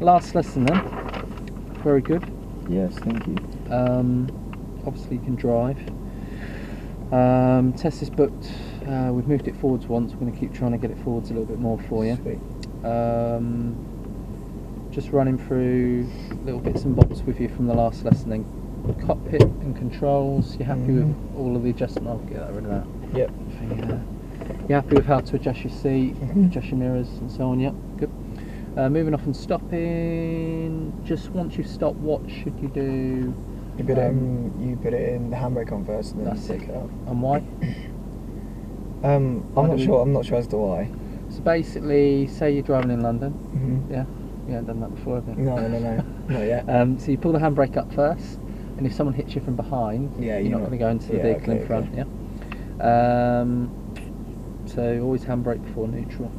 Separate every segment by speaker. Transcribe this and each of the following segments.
Speaker 1: Last lesson then. Very good.
Speaker 2: Yes, thank you.
Speaker 1: Obviously you can drive. Test is booked. We've moved it forwards once. We're going to keep trying to get it forwards a little bit more for you.
Speaker 2: Sweet.
Speaker 1: Just running through little bits and bobs with you from the last lesson then. Cockpit and controls. You're happy with all of the adjustment? I'll get rid of that.
Speaker 2: Yep.
Speaker 1: You're happy with how to adjust your seat, adjust your mirrors and so on? Yep, good. Moving off and stopping. Just once you've stopped, what should you do?
Speaker 2: You put it in the handbrake on first, and then
Speaker 1: That's
Speaker 2: you take
Speaker 1: it.
Speaker 2: it out.
Speaker 1: And why?
Speaker 2: I'm not sure. I'm not sure as to why.
Speaker 1: So basically, say you're driving in London. Yeah, you haven't done that before, have you?
Speaker 2: No, not yet.
Speaker 1: So you pull the handbrake up first, and if someone hits you from behind, you're not going to go into the vehicle in front.
Speaker 2: Okay.
Speaker 1: Yeah. So always handbrake before neutral.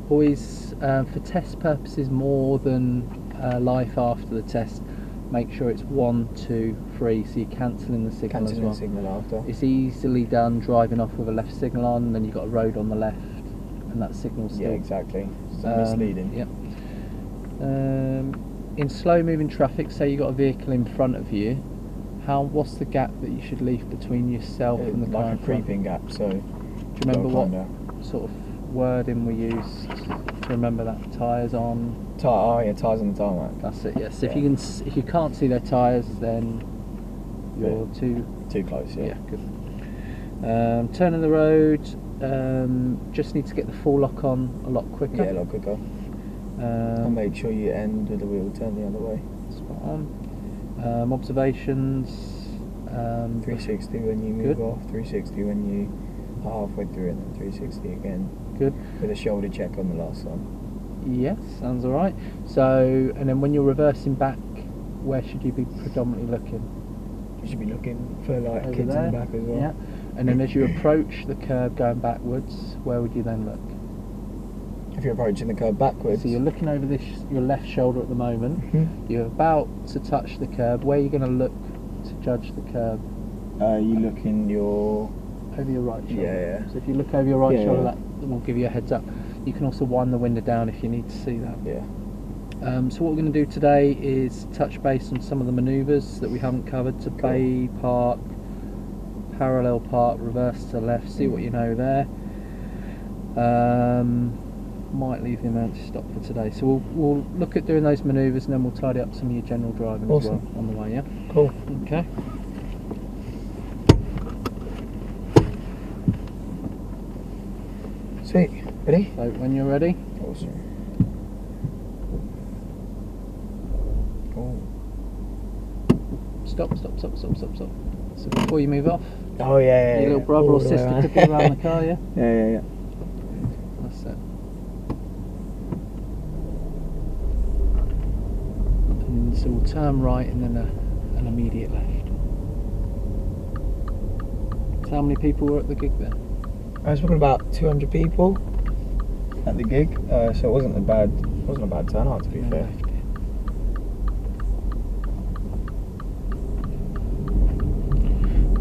Speaker 1: Always, for test purposes, more than life after the test, make sure it's 1, 2, 3. So you're cancelling the signal as well.
Speaker 2: Signal after.
Speaker 1: It's easily done driving off with a left signal on, and then you've got a road on the left, and that signal's still.
Speaker 2: Yeah, exactly. It's misleading.
Speaker 1: Yep. In slow moving traffic, say you've got a vehicle in front of you, what's the gap that you should leave between yourself and the car
Speaker 2: like
Speaker 1: in
Speaker 2: a
Speaker 1: front?
Speaker 2: creeping gap. So.
Speaker 1: Do you remember what sort of wording we used to remember that? Tyres on.
Speaker 2: Tyres on the tarmac.
Speaker 1: That's it. Yes. If you can't see their tyres, then you're too
Speaker 2: close. Yeah.
Speaker 1: Good. Turning the road. Just need to get the full lock on a lot quicker.
Speaker 2: Yeah, a lot quicker. And make sure you end with the wheel turn the other way.
Speaker 1: Spot on. Observations.
Speaker 2: 360 when you move off. 360 when you are halfway through, and then 360 again.
Speaker 1: Good.
Speaker 2: With a shoulder check on the last one.
Speaker 1: Yes, sounds alright. So, and then when you're reversing back, where should you be predominantly looking?
Speaker 2: You should be looking for like
Speaker 1: Over
Speaker 2: kids
Speaker 1: there.
Speaker 2: in the back as well.
Speaker 1: Yeah. And then as you approach the curb going backwards, where would you then look?
Speaker 2: If you're approaching the curb backwards.
Speaker 1: So you're looking over your left shoulder at the moment. You're about to touch the curb. Where are you going to look to judge the curb?
Speaker 2: You look in your...
Speaker 1: Over your right shoulder.
Speaker 2: Yeah.
Speaker 1: So if you look over your right shoulder, that will give you a heads up. You can also wind the window down if you need to see that.
Speaker 2: Yeah.
Speaker 1: So what we're going to do today is touch base on some of the manoeuvres that we haven't covered. To bay, park, parallel park, reverse to left, see what you know there. Might leave the amount to stop for today. So we'll look at doing those manoeuvres, and then we'll tidy up some of your general driving as well on the way, yeah?
Speaker 2: Cool.
Speaker 1: Okay.
Speaker 2: Sweet. Ready?
Speaker 1: So when you're ready.
Speaker 2: Awesome. Oh.
Speaker 1: Stop. So before you move off,
Speaker 2: Oh yeah.
Speaker 1: your little brother or sister could be around the car, yeah?
Speaker 2: Yeah.
Speaker 1: That's it. And so we'll turn right and then an immediate left. So how many people were at the gig then?
Speaker 2: I was talking about 200 people at the gig, so it wasn't a bad turnout, to be fair.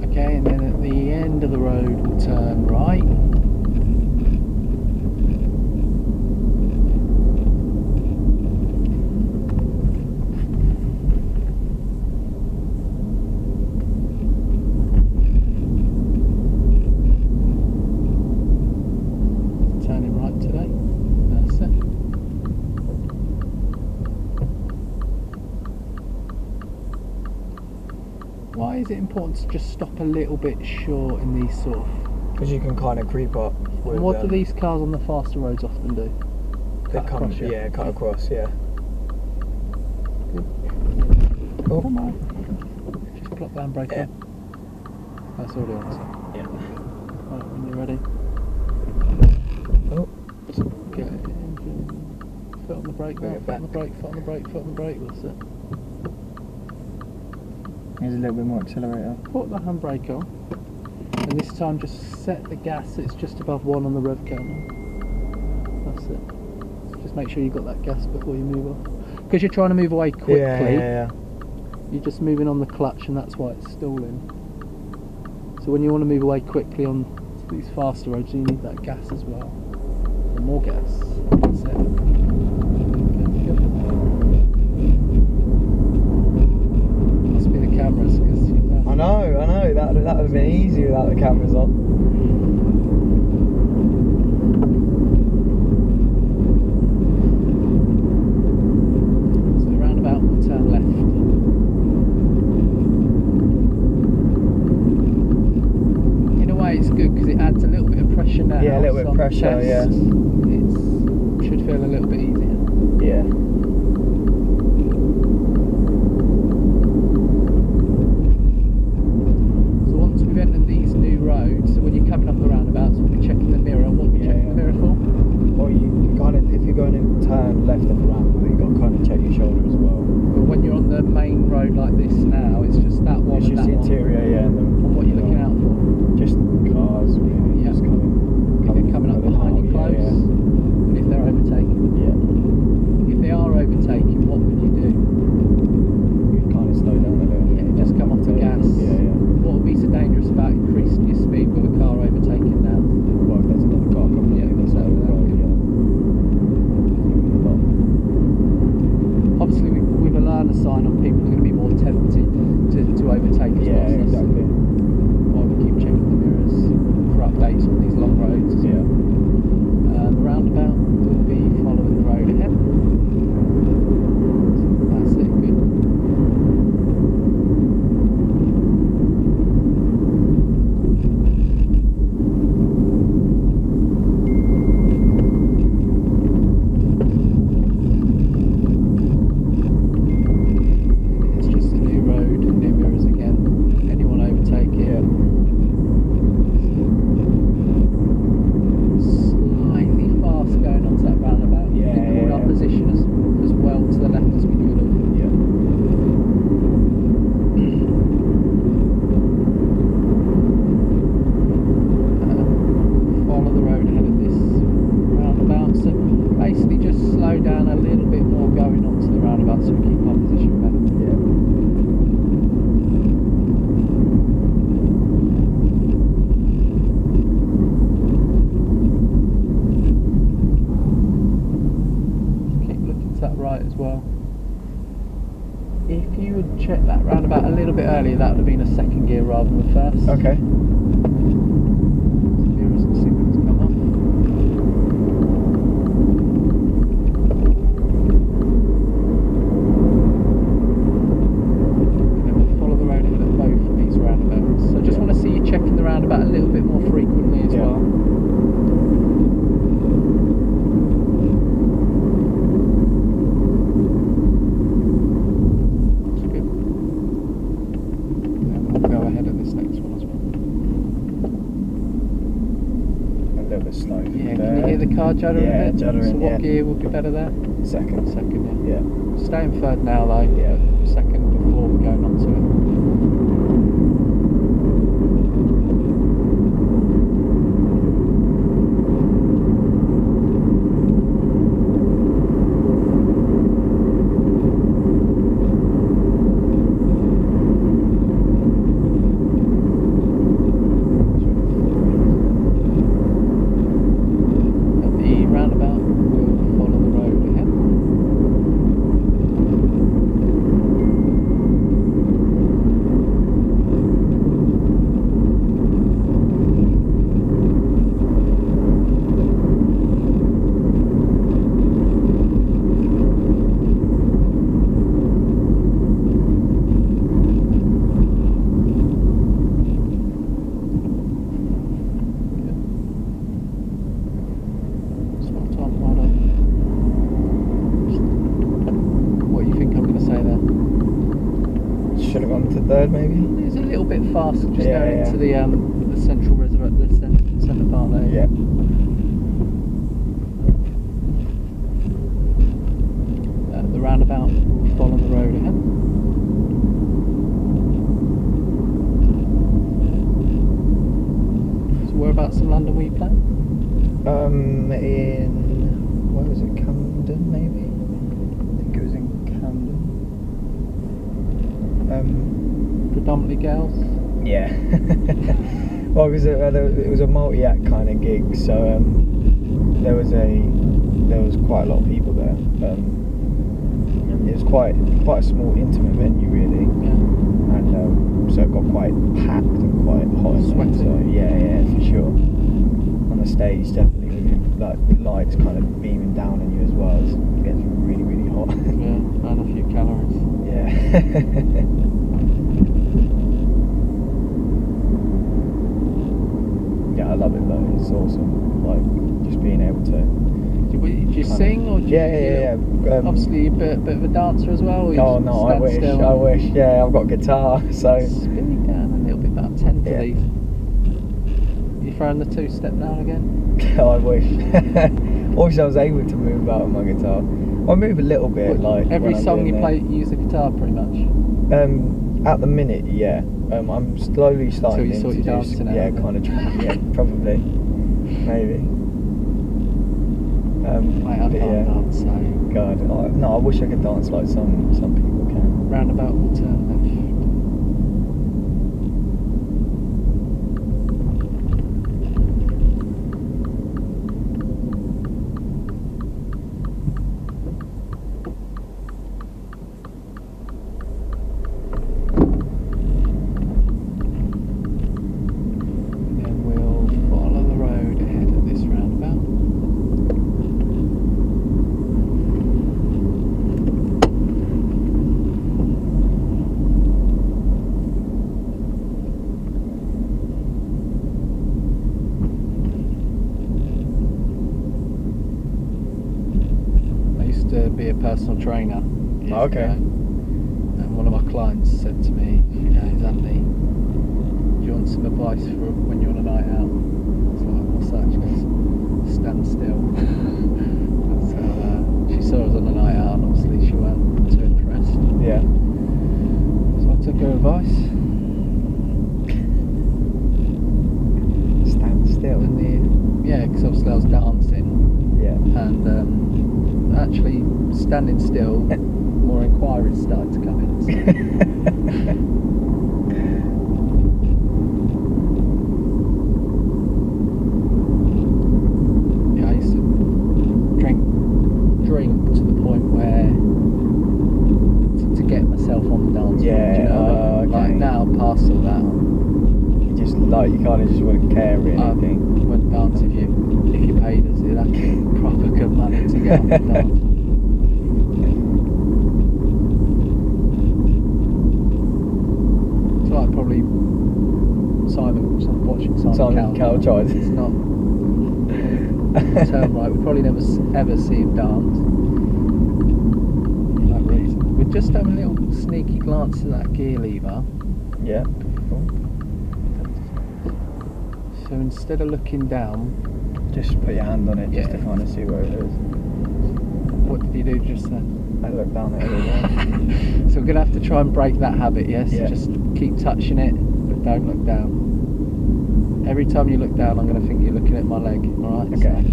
Speaker 1: Okay, and then at the end of the road we'll turn right. Turning right today. That's it. Why is it important to just stop a little bit short in these sort of...
Speaker 2: Because you can kind of creep up with...
Speaker 1: And what do these cars on the faster roads often do?
Speaker 2: Cut across, yeah.
Speaker 1: Good.
Speaker 2: Oh.
Speaker 1: Come on. Just plop the handbrake on. That's all the answer.
Speaker 2: Yeah.
Speaker 1: Right, when you're ready.
Speaker 2: Oh.
Speaker 1: Get it. Foot on the brake there. Foot on the brake, foot on the brake, foot on the brake. That's it.
Speaker 2: Here's a little bit more accelerator.
Speaker 1: Put the handbrake on. And this time just set the gas so it's just above 1 on the rev counter. That's it. Just make sure you've got that gas before you move off. Because you're trying to move away quickly.
Speaker 2: Yeah.
Speaker 1: You're just moving on the clutch, and that's why it's stalling. So when you want to move away quickly on these faster roads, you need that gas as well. Or more gas. That's it. Okay.
Speaker 2: that would have been easy without the cameras on.
Speaker 1: So the roundabout will turn left. In a way it's good because it adds a little bit of pressure now.
Speaker 2: Yeah, a little bit of pressure, yeah.
Speaker 1: It should feel a little bit easier.
Speaker 2: Yeah.
Speaker 1: So once we've entered these new roads, so when you're coming up the roundabouts, we'll be checking the mirror. What are we checking the mirror for?
Speaker 2: Well, you kind of, if you're going to turn left of the roundabout, you've got to kind of check your shoulder as well.
Speaker 1: But when you're on the main road like this now, it's just that one.
Speaker 2: It's
Speaker 1: and
Speaker 2: just
Speaker 1: that
Speaker 2: the interior,
Speaker 1: one.
Speaker 2: yeah. And
Speaker 1: And what you're looking out for?
Speaker 2: just cars, really.
Speaker 1: Yeah.
Speaker 2: Just coming
Speaker 1: If they're coming up behind you close, and if they're overtaking.
Speaker 2: Yeah.
Speaker 1: If they are overtaking, what would you do?
Speaker 2: You kind of slow down a little bit.
Speaker 1: Yeah, just come off the gas.
Speaker 2: Yeah, yeah.
Speaker 1: What would be so dangerous about increasing your speed with a car overtaking now?
Speaker 2: Well, if there's another car coming,
Speaker 1: Yeah,
Speaker 2: that's
Speaker 1: exactly.
Speaker 2: over the road, yeah.
Speaker 1: Obviously, with a learner sign on, people are going to be more tempted to overtake as well. So that's
Speaker 2: exactly.
Speaker 1: why we keep checking the mirrors for updates on these long roads.
Speaker 2: Yeah.
Speaker 1: The roundabout will be following the road ahead. That's it, good. It's just a new road, new mirrors again. Anyone overtake it?
Speaker 2: Yeah.
Speaker 1: Slightly fast going onto that roundabout.
Speaker 2: Yeah,
Speaker 1: I think we pulled our position as well to the left as we could have.
Speaker 2: Yeah.
Speaker 1: Follow the road ahead of this roundabout. So basically just slow down a little bit more going onto the roundabout so we keep our position better.
Speaker 2: Yeah.
Speaker 1: Keep looking to that right as well. If you would check that roundabout a little bit earlier, that would have been a second gear rather than the first.
Speaker 2: Okay.
Speaker 1: Mirrors and signals come off. And then we'll follow the road ahead at both of these roundabouts. So I just want to see you checking the roundabout a little bit more frequently as
Speaker 2: Yeah.
Speaker 1: well. That's good. Then we'll go ahead at this next one as well.
Speaker 2: A little bit slow.
Speaker 1: Yeah, can you hear the car juddering
Speaker 2: Yeah,
Speaker 1: a bit?
Speaker 2: juddering,
Speaker 1: So what
Speaker 2: yeah.
Speaker 1: gear would be better there?
Speaker 2: Second.
Speaker 1: Second, yeah.
Speaker 2: Yeah.
Speaker 1: Stay in third now though,
Speaker 2: Yeah.
Speaker 1: but second before we're going on to it. At the roundabout, we'll follow the road ahead. Spot on, well done. What do you think I'm going to say there?
Speaker 2: Should have gone to third, maybe.
Speaker 1: It's a little bit fast, just
Speaker 2: Yeah,
Speaker 1: going
Speaker 2: yeah.
Speaker 1: into the central reservoir, the centre part there.
Speaker 2: Yeah.
Speaker 1: The roundabout will follow the road ahead. So whereabouts in London were you playing?
Speaker 2: In where was it? Camden, maybe. I think it was in Camden.
Speaker 1: Predominantly girls?
Speaker 2: Yeah. Well, because it was a multi-act kind of gig, so there was quite a lot of people there. It was quite a small, intimate venue, really.
Speaker 1: Yeah.
Speaker 2: And so also got quite packed and quite hot in there, so yeah, for sure. On the stage, definitely, with lights kind of beaming down on you as well, it gets really, really hot.
Speaker 1: Yeah, and a few calories.
Speaker 2: Yeah. Yeah, I love it though. It's awesome. Like just being able to.
Speaker 1: Do you sing or do you?
Speaker 2: Yeah.
Speaker 1: Obviously, you're a bit of a dancer as well. Or you
Speaker 2: Oh no, I wish. Yeah, I've got a guitar, so.
Speaker 1: Spin you down a little bit, about 10 for these. You throwing the 2-step now and again?
Speaker 2: I wish. Also, I was able to move about with my guitar. I move a little bit, like
Speaker 1: every
Speaker 2: when
Speaker 1: song you
Speaker 2: I'm
Speaker 1: play, you use the guitar pretty much.
Speaker 2: At the minute, yeah. I'm slowly starting
Speaker 1: Until you sort
Speaker 2: to
Speaker 1: your dancing out.
Speaker 2: yeah, kind of. Yeah, probably, maybe.
Speaker 1: Mate, I can't dance, so.
Speaker 2: God, no, I wish I could dance like some people can.
Speaker 1: Roundabout will turn left. To be a personal trainer years ago, and one of my clients said to me, she goes, Andy, do you want some advice for when you're on a night out? I was like, what's that? She goes, stand still. So she saw us on a night out and obviously she weren't too impressed.
Speaker 2: Yeah.
Speaker 1: So I took her advice.
Speaker 2: Stand still.
Speaker 1: And because obviously I was dancing.
Speaker 2: Yeah.
Speaker 1: And actually standing still, more inquiries started to come in. So. Yeah, I used to drink to the point where to get myself on the dance floor.
Speaker 2: Yeah,
Speaker 1: Do you know? Like now, past all that.
Speaker 2: You just like you kind of just wouldn't care really.
Speaker 1: I wouldn't dance if you paid us. It'd have to be proper good money to get on the dance. It's like probably watching Simon Cowell. It's not term right. We probably never ever see him dance for that reason. We're just having a little sneaky glance at that gear lever.
Speaker 2: Yeah. Cool.
Speaker 1: So instead of looking down,
Speaker 2: just put your hand on it just to kind of see where it is.
Speaker 1: What did you do just then?
Speaker 2: I look down at it.
Speaker 1: So we're going to have to try and break that habit, yes?
Speaker 2: Yeah.
Speaker 1: Just keep touching it, but don't look down. Every time you look down, I'm going to think you're looking at my leg, alright?
Speaker 2: Okay.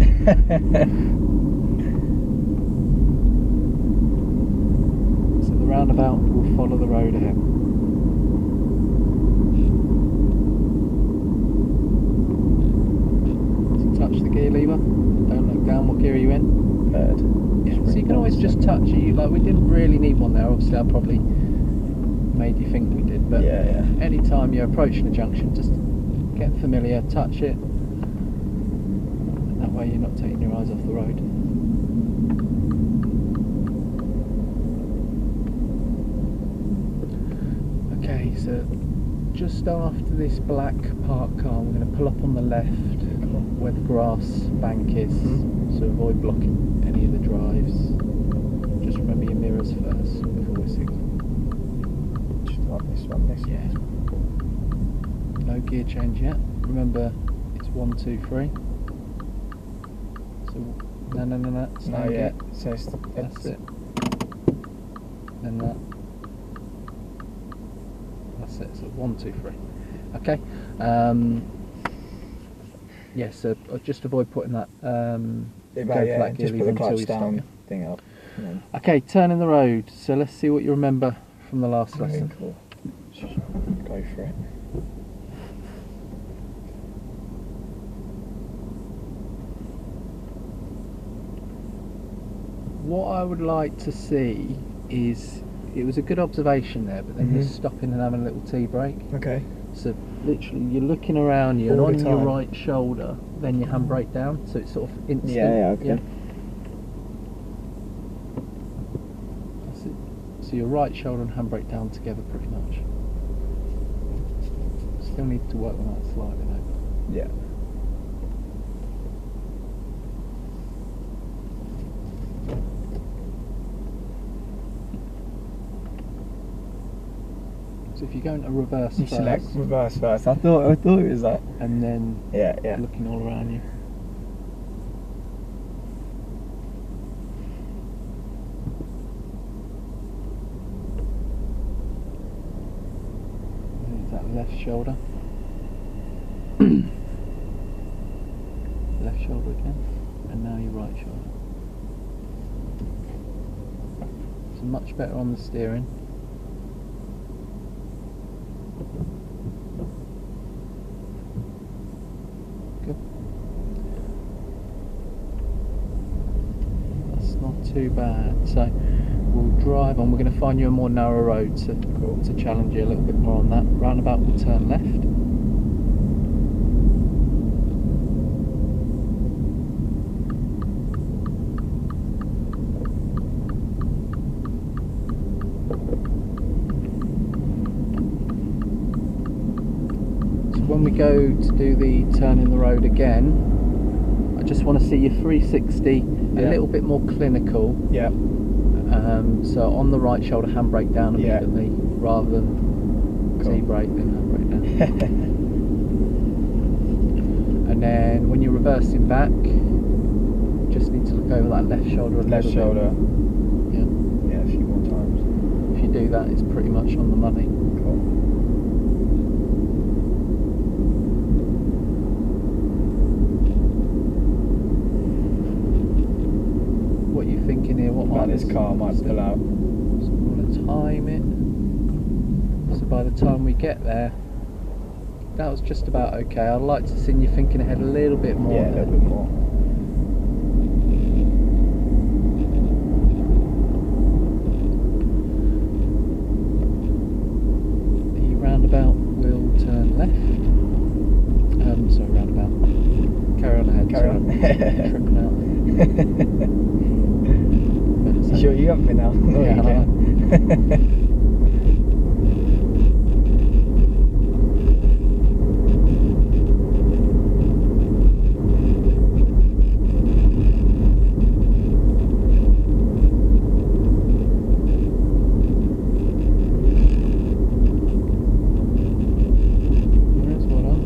Speaker 1: So the roundabout will follow the road ahead. Touch the gear lever, don't look down. What gear are you in?
Speaker 2: Third.
Speaker 1: Yeah, so you can always just touch it. Like, we didn't really need one there. Obviously I probably made you think we did, but any time you're approaching a junction, just get familiar, touch it, and that way you're not taking your eyes off the road. Okay, so just after this black parked car, we're going to pull up on the left where the grass bank is, so avoid blocking any of the drives. Just remember your mirrors first before we signal.
Speaker 2: Just like this one,
Speaker 1: Yeah. No gear change yet. Remember, it's 1, 2, 3. So no.
Speaker 2: No, yeah. So
Speaker 1: that's it. Then that. That's it. So 1, 2, 3. Okay. Yeah. So just avoid putting that.
Speaker 2: Just put the clutch down thing up.
Speaker 1: Okay, turning the road. So let's see what you remember from the last lesson.
Speaker 2: Cool. Go for it.
Speaker 1: What I would like to see is it was a good observation there, but then you're stopping and having a little tea break.
Speaker 2: Okay.
Speaker 1: So literally you're looking around you, and
Speaker 2: All
Speaker 1: on
Speaker 2: the
Speaker 1: your
Speaker 2: time.
Speaker 1: right shoulder, then your handbrake down, so it's sort of instant.
Speaker 2: Yeah, okay.
Speaker 1: That's it. So your right shoulder and handbrake down together pretty much. Still need to work on that slightly though.
Speaker 2: Yeah.
Speaker 1: So if you're going to reverse
Speaker 2: You
Speaker 1: first,
Speaker 2: select reverse first. I thought it was that.
Speaker 1: and then
Speaker 2: Yeah.
Speaker 1: looking all around you. There's that left shoulder. Left shoulder again, and now your right shoulder. So much better on the steering. Good. That's not too bad. So we'll drive on. We're going to find you a more narrow road to challenge you a little bit more on that. Roundabout, we'll turn left. When we go to do the turn in the road again, I just want to see your 360 a little bit more clinical.
Speaker 2: Yeah.
Speaker 1: So on the right shoulder, handbrake down immediately, rather than T-brake, then handbrake down. And then when you're reversing back, just need to look over that left shoulder a little bit.
Speaker 2: Left shoulder.
Speaker 1: Yeah.
Speaker 2: Yeah, a few more times.
Speaker 1: If you do that, it's pretty much on the money.
Speaker 2: Cool.
Speaker 1: What are you thinking here? What might
Speaker 2: This car might pull out.
Speaker 1: So we want to time it. So by the time we get there, that was just about okay. I'd like to see you thinking ahead a little bit more.
Speaker 2: Yeah, a little bit more.
Speaker 1: The roundabout will turn left. Sorry, roundabout. Carry on ahead.
Speaker 2: Carry on.
Speaker 1: Tripping out.
Speaker 2: You sure you haven't been out? No,
Speaker 1: Yeah,
Speaker 2: you
Speaker 1: I know. There's one on.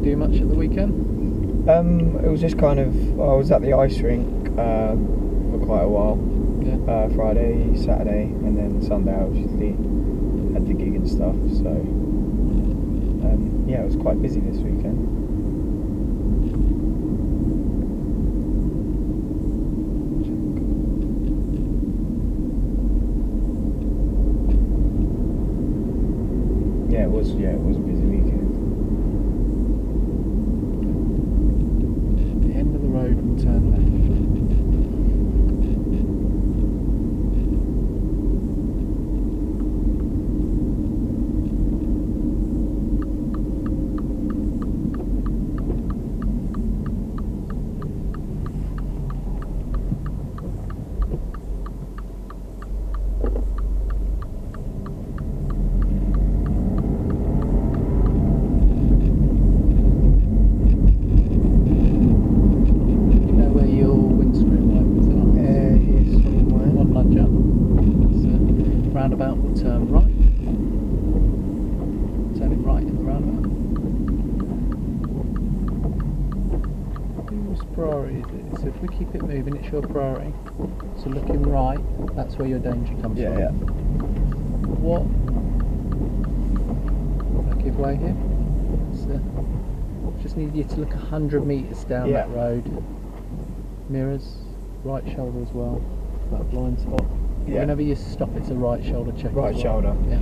Speaker 1: Do much at the weekend?
Speaker 2: It was just kind of, I was at the ice rink for quite a while.
Speaker 1: Yeah.
Speaker 2: Friday, Saturday, and then Sunday I obviously had the gig and stuff, so yeah, it was quite busy this weekend. Yeah, it was a busy weekend.
Speaker 1: The end of the road will turn left. Roundabout will turn right. Turning right in the roundabout. Whose priority is it? So if we keep it moving, it's your priority. So looking right, that's where your danger comes from.
Speaker 2: Yeah.
Speaker 1: What? I give way here. So just need you to look 100 metres down that road. Mirrors, right shoulder as well. That blind spot.
Speaker 2: Yeah.
Speaker 1: Whenever you stop, it's a right shoulder check.
Speaker 2: Right
Speaker 1: as well.
Speaker 2: shoulder.
Speaker 1: Yeah.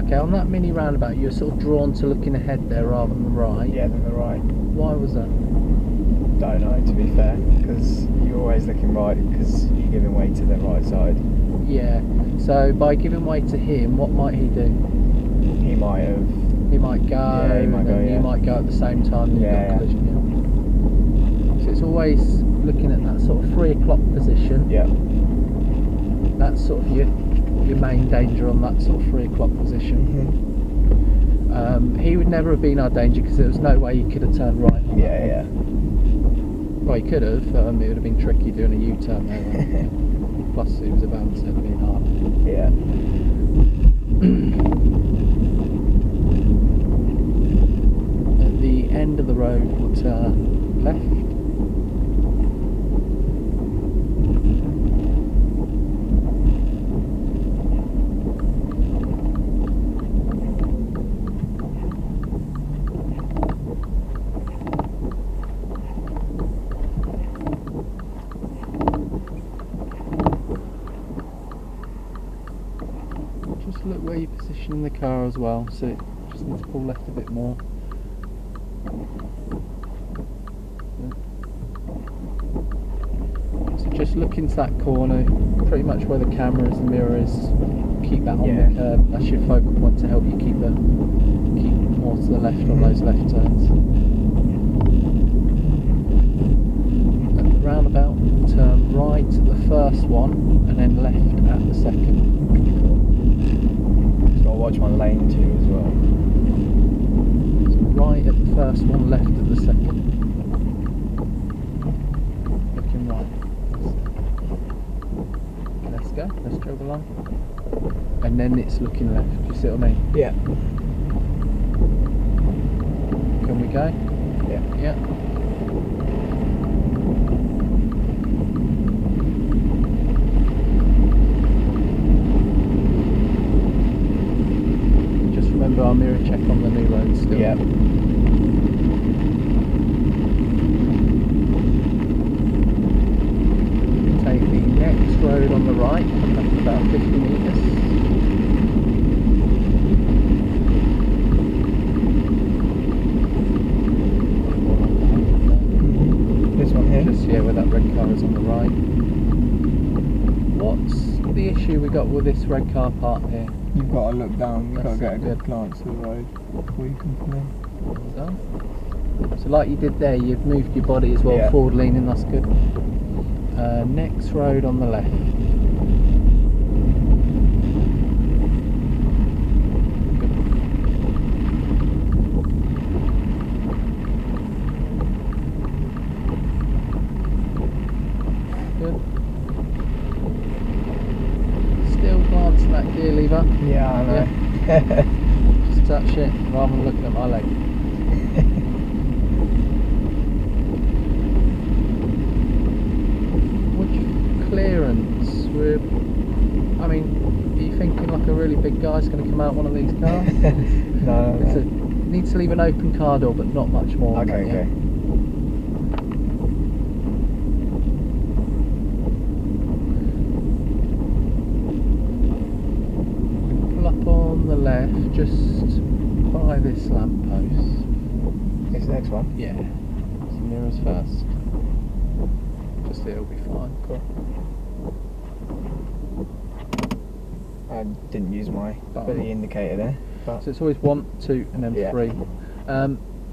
Speaker 1: Okay, on that mini roundabout, you're sort of drawn to looking ahead there rather than the right.
Speaker 2: Yeah, then the right.
Speaker 1: Why was that?
Speaker 2: Don't know, to be fair, because you're always looking right because you're giving way to the right side.
Speaker 1: Yeah. So by giving way to him, what might he do?
Speaker 2: He might have.
Speaker 1: He might go.
Speaker 2: Yeah, he might
Speaker 1: and
Speaker 2: go,
Speaker 1: then
Speaker 2: yeah.
Speaker 1: You might go at the same time. And
Speaker 2: Yeah,
Speaker 1: you've got collision. Yeah. So it's always looking at that sort of 3 o'clock position.
Speaker 2: Yeah.
Speaker 1: That's sort of your main danger on that sort of 3 o'clock position. He would never have been our danger because there was no way he could have turned right. On
Speaker 2: Yeah,
Speaker 1: that
Speaker 2: yeah.
Speaker 1: one. Well, he could have. It would have been tricky doing a U-turn there. Plus, it was a bounce. It would have been hard.
Speaker 2: Yeah.
Speaker 1: At the end of the road, we'll turn left. Just look where you're positioning the car as well, so it just needs to pull left a bit more. So just look into that corner, pretty much where the camera is, the mirror is. Keep that on the curb. That's your focal point to help you keep more to the left on those left turns. At the roundabout, turn right at the first one, and then left at the second.
Speaker 2: Just gotta watch my lane too as well.
Speaker 1: So right at the first one, left at the second. Looking right. Let's go. Let's jog along. And then it's looking left. Do you see what I mean?
Speaker 2: Yeah.
Speaker 1: Can we go?
Speaker 2: Yeah.
Speaker 1: Yeah. Just remember our mirror check on the new road still.
Speaker 2: Yeah.
Speaker 1: Take the next road on the right, come up about 50 metres.
Speaker 2: This one here.
Speaker 1: Just where that red car is on the right. What's the issue we got with this red car part here?
Speaker 2: You've got to look down. You've got to
Speaker 1: That's
Speaker 2: get a good
Speaker 1: good.
Speaker 2: glance at the road before you can come in.
Speaker 1: So like you did there, you've moved your body as well,
Speaker 2: Yeah.
Speaker 1: forward leaning, that's good. Next road on the left. Good. Still glancing that gear lever.
Speaker 2: Yeah, I know.
Speaker 1: Just touch it rather than looking at my leg. Which clearance? I mean, are you thinking like a really big guy's going to come out one of these cars?
Speaker 2: No.
Speaker 1: It needs to leave an open car door, but not much more.
Speaker 2: Okay,
Speaker 1: than that,
Speaker 2: okay.
Speaker 1: Pull up on the left, just by this lamp post.
Speaker 2: It's the next one.
Speaker 1: Yeah. So mirrors first. Just there, it'll be fine.
Speaker 2: Cool. I didn't use my
Speaker 1: Button.
Speaker 2: the indicator there. But
Speaker 1: So it's always 1, 2, and then
Speaker 2: Yeah.
Speaker 1: 3.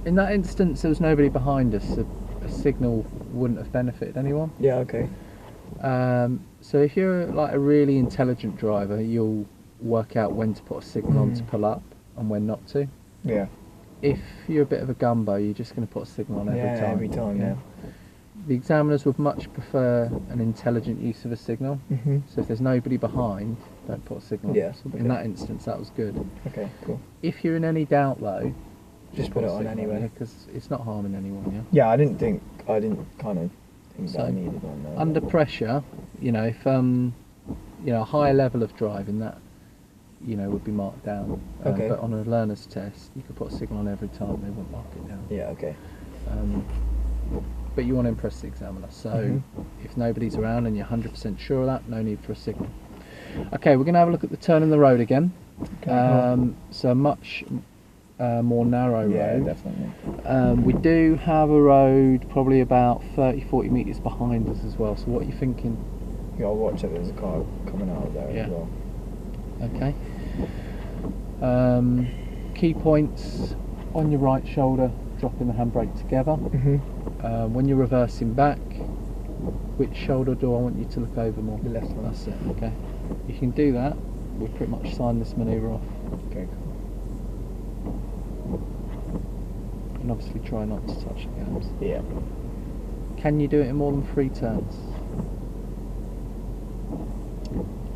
Speaker 1: In that instance, there was nobody behind us. A signal wouldn't have benefited anyone.
Speaker 2: yeah, okay.
Speaker 1: So if you're like a really intelligent driver, you'll work out when to put a signal on to pull up and when not to.
Speaker 2: Yeah.
Speaker 1: If you're a bit of a gumbo, you're just going to put a signal on every
Speaker 2: Yeah,
Speaker 1: time.
Speaker 2: every time, yeah.
Speaker 1: The examiners would much prefer an intelligent use of a signal.
Speaker 2: Mhm.
Speaker 1: So if there's nobody behind, don't put a signal on.
Speaker 2: Yeah,
Speaker 1: So
Speaker 2: okay.
Speaker 1: in that instance, that was good.
Speaker 2: Okay, cool.
Speaker 1: If you're in any doubt though,
Speaker 2: Just put it on anyway.
Speaker 1: because it's not harming anyone. Yeah.
Speaker 2: Yeah, I didn't kind of think that I
Speaker 1: So,
Speaker 2: needed one there.
Speaker 1: Under pressure, if a higher level of driving, that would be marked down.
Speaker 2: Okay.
Speaker 1: But on a learner's test, you could put a signal on every time, they wouldn't mark it down.
Speaker 2: Yeah, okay.
Speaker 1: but you want to impress the examiner. So if nobody's around and you're 100% sure of that, no need for a signal. Okay, we're going to have a look at the turn in the road again.
Speaker 2: Okay,
Speaker 1: So a much more narrow road.
Speaker 2: Yeah, definitely.
Speaker 1: We do have a road probably about 30-40 metres behind us as well. So what are you thinking?
Speaker 2: You gotta watch it, there's a car coming out of there as well.
Speaker 1: Okay. Key points on your right shoulder, dropping the handbrake together. When you're reversing back, which shoulder do I want you to look over more?
Speaker 2: The left one.
Speaker 1: That's it, okay. You can do that, we'll pretty much sign this manoeuvre off.
Speaker 2: Okay, cool.
Speaker 1: And obviously try not to touch the cams.
Speaker 2: Yeah.
Speaker 1: Can you do it in more than 3 turns?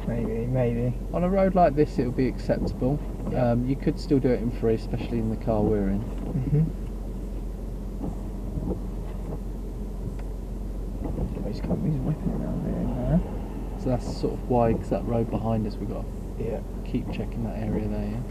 Speaker 2: Maybe.
Speaker 1: On a road like this it would be acceptable.
Speaker 2: Yeah.
Speaker 1: You could still do it in 3, especially in the car we're in.
Speaker 2: Those companies whipping around there.
Speaker 1: So that's sort of why, because that road behind us we've got to
Speaker 2: Yeah.
Speaker 1: keep checking that area there, yeah?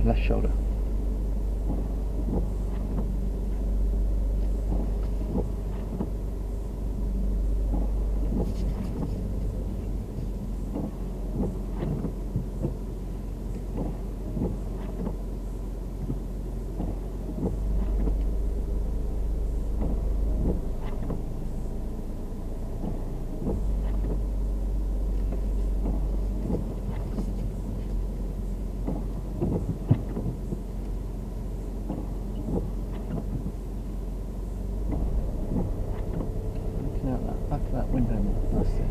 Speaker 1: Left shoulder. Back of that window more. That's it.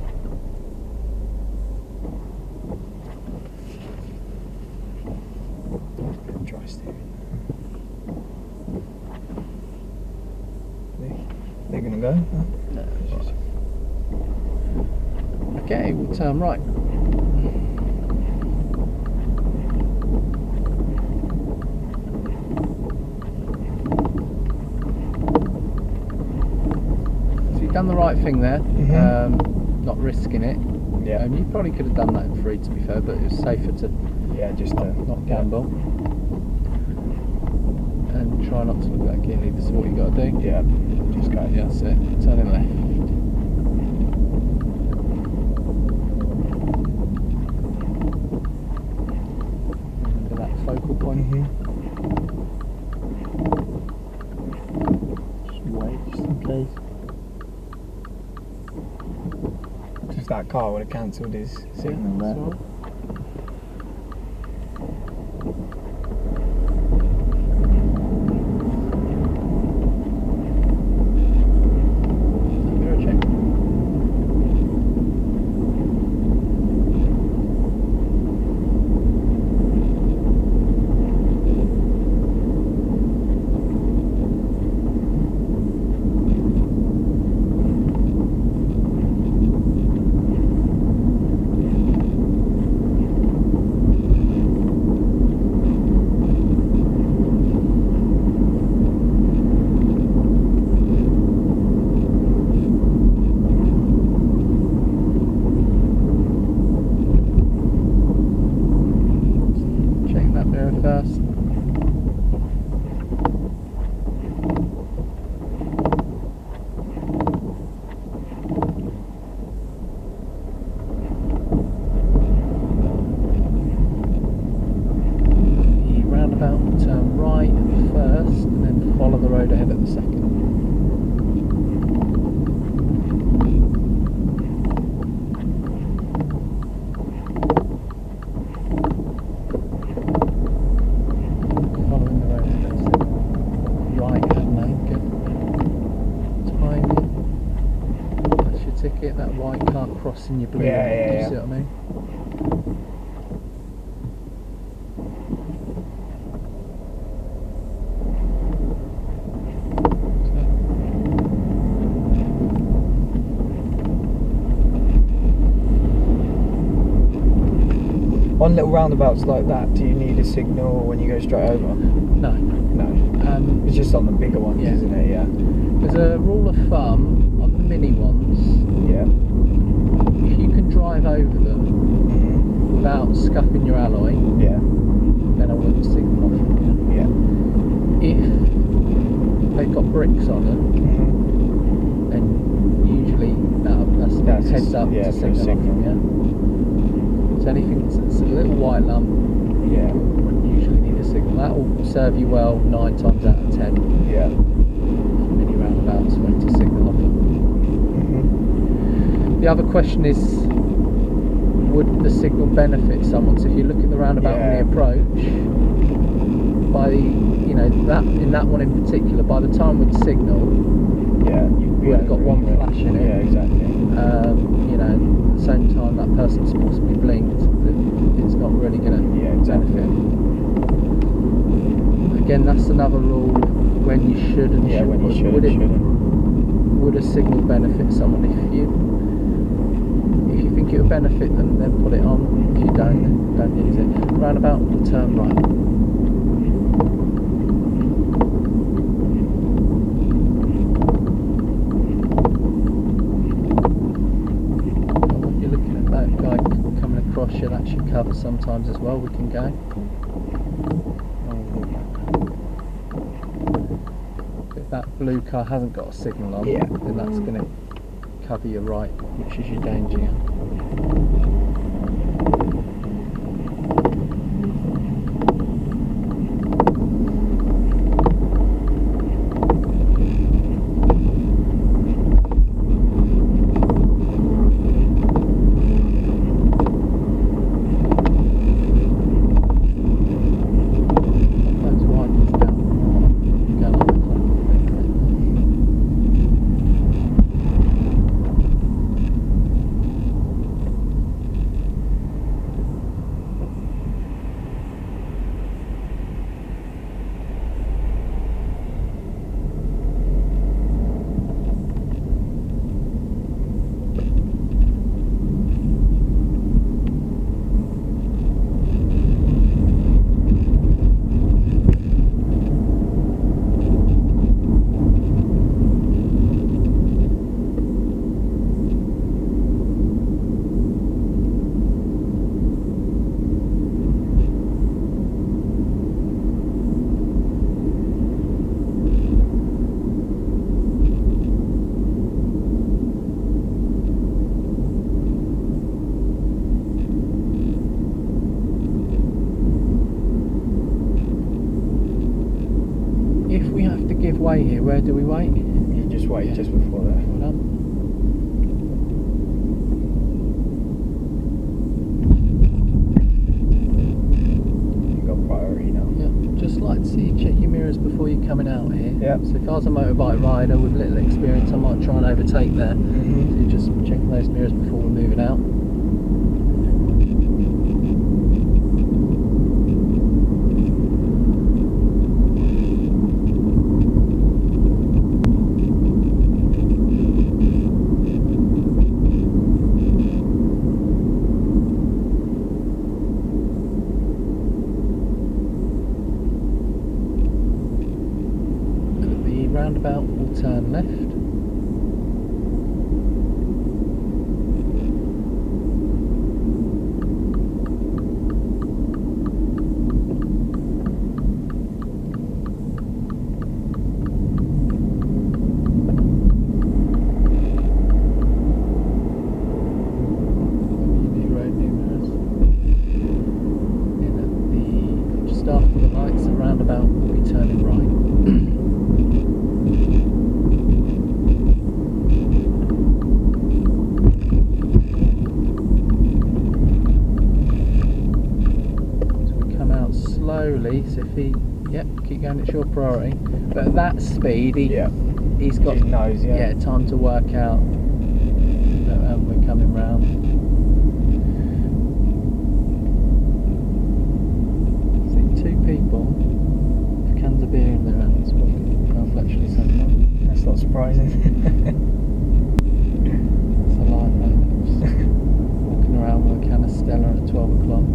Speaker 2: Dry steering. They're gonna go?
Speaker 1: No. Okay, we'll turn right. Done the right thing there, not risking it.
Speaker 2: Yeah.
Speaker 1: You probably could have done that in 3 to be fair, but it was safer to
Speaker 2: Just
Speaker 1: not gamble. And try not to look at that gear lead. This is what you got to do.
Speaker 2: Yeah, just go.
Speaker 1: Yeah, that's it. Turning left. Remember that focal point.
Speaker 2: Just wait, just in case. Just that car would have cancelled his signal there.
Speaker 1: Right. Mirror check. First. The roundabout, turn right at the first and then follow the road ahead at the second. Ticket, that white car crossing your blue.
Speaker 2: Yeah.
Speaker 1: Do you see what I mean?
Speaker 2: On little roundabouts like that, do you need a signal when you go straight over?
Speaker 1: No.
Speaker 2: No. It's just on the bigger ones,
Speaker 1: Yeah.
Speaker 2: isn't it? Yeah.
Speaker 1: There's a rule of thumb on the mini ones.
Speaker 2: Yeah.
Speaker 1: If you can drive over them without scuffing your alloy,
Speaker 2: Yeah.
Speaker 1: then I wouldn't signal off.
Speaker 2: Yeah.
Speaker 1: If they've got bricks on them, then usually that's heads up
Speaker 2: yeah,
Speaker 1: to
Speaker 2: for a
Speaker 1: signal off.
Speaker 2: signal.
Speaker 1: Yeah. So anything that's a little white lump,
Speaker 2: Yeah.
Speaker 1: wouldn't usually need a signal. That will serve you well 9 times out of 10.
Speaker 2: Yeah.
Speaker 1: Mini roundabouts when to signal off. The other question is, would the signal benefit someone? So if you look at the roundabout on the approach, by that in that one in particular, by the time we'd signal, you've already got one flash in it.
Speaker 2: Yeah, exactly.
Speaker 1: At the same time that person's possibly blinked, it's not really going to benefit. Again, that's another rule when you should and shouldn't.
Speaker 2: When you should and shouldn't.
Speaker 1: Would a signal benefit someone? If you think it would benefit them, then put it on. If you don't, then don't use it. Roundabout, turn right. You're looking at that guy coming across you, that should cover sometimes as well. We can go. If that blue car hasn't got a signal on, then that's going to cover your right, which is your danger. Give way here. Where do we wait?
Speaker 2: You just wait just before there.
Speaker 1: Well done.
Speaker 2: You've got priority now.
Speaker 1: Yeah. Just like to see you check your mirrors before you're coming out here.
Speaker 2: Yeah.
Speaker 1: So if I was a motorbike rider with little experience, I might try and overtake there. So you just check those mirrors before we're moving out. Roundabout will turn left. Just after the lights, the roundabout will be turning right. Slowly, so if he, keep going, it's your priority. But at that speed, he's got time to work out that we're coming round. See 2 people with cans of beer in their hands walking around Bletchley Centre.
Speaker 2: That's not surprising.
Speaker 1: It's a light, mate. Walking around with a can of Stella at 12 o'clock.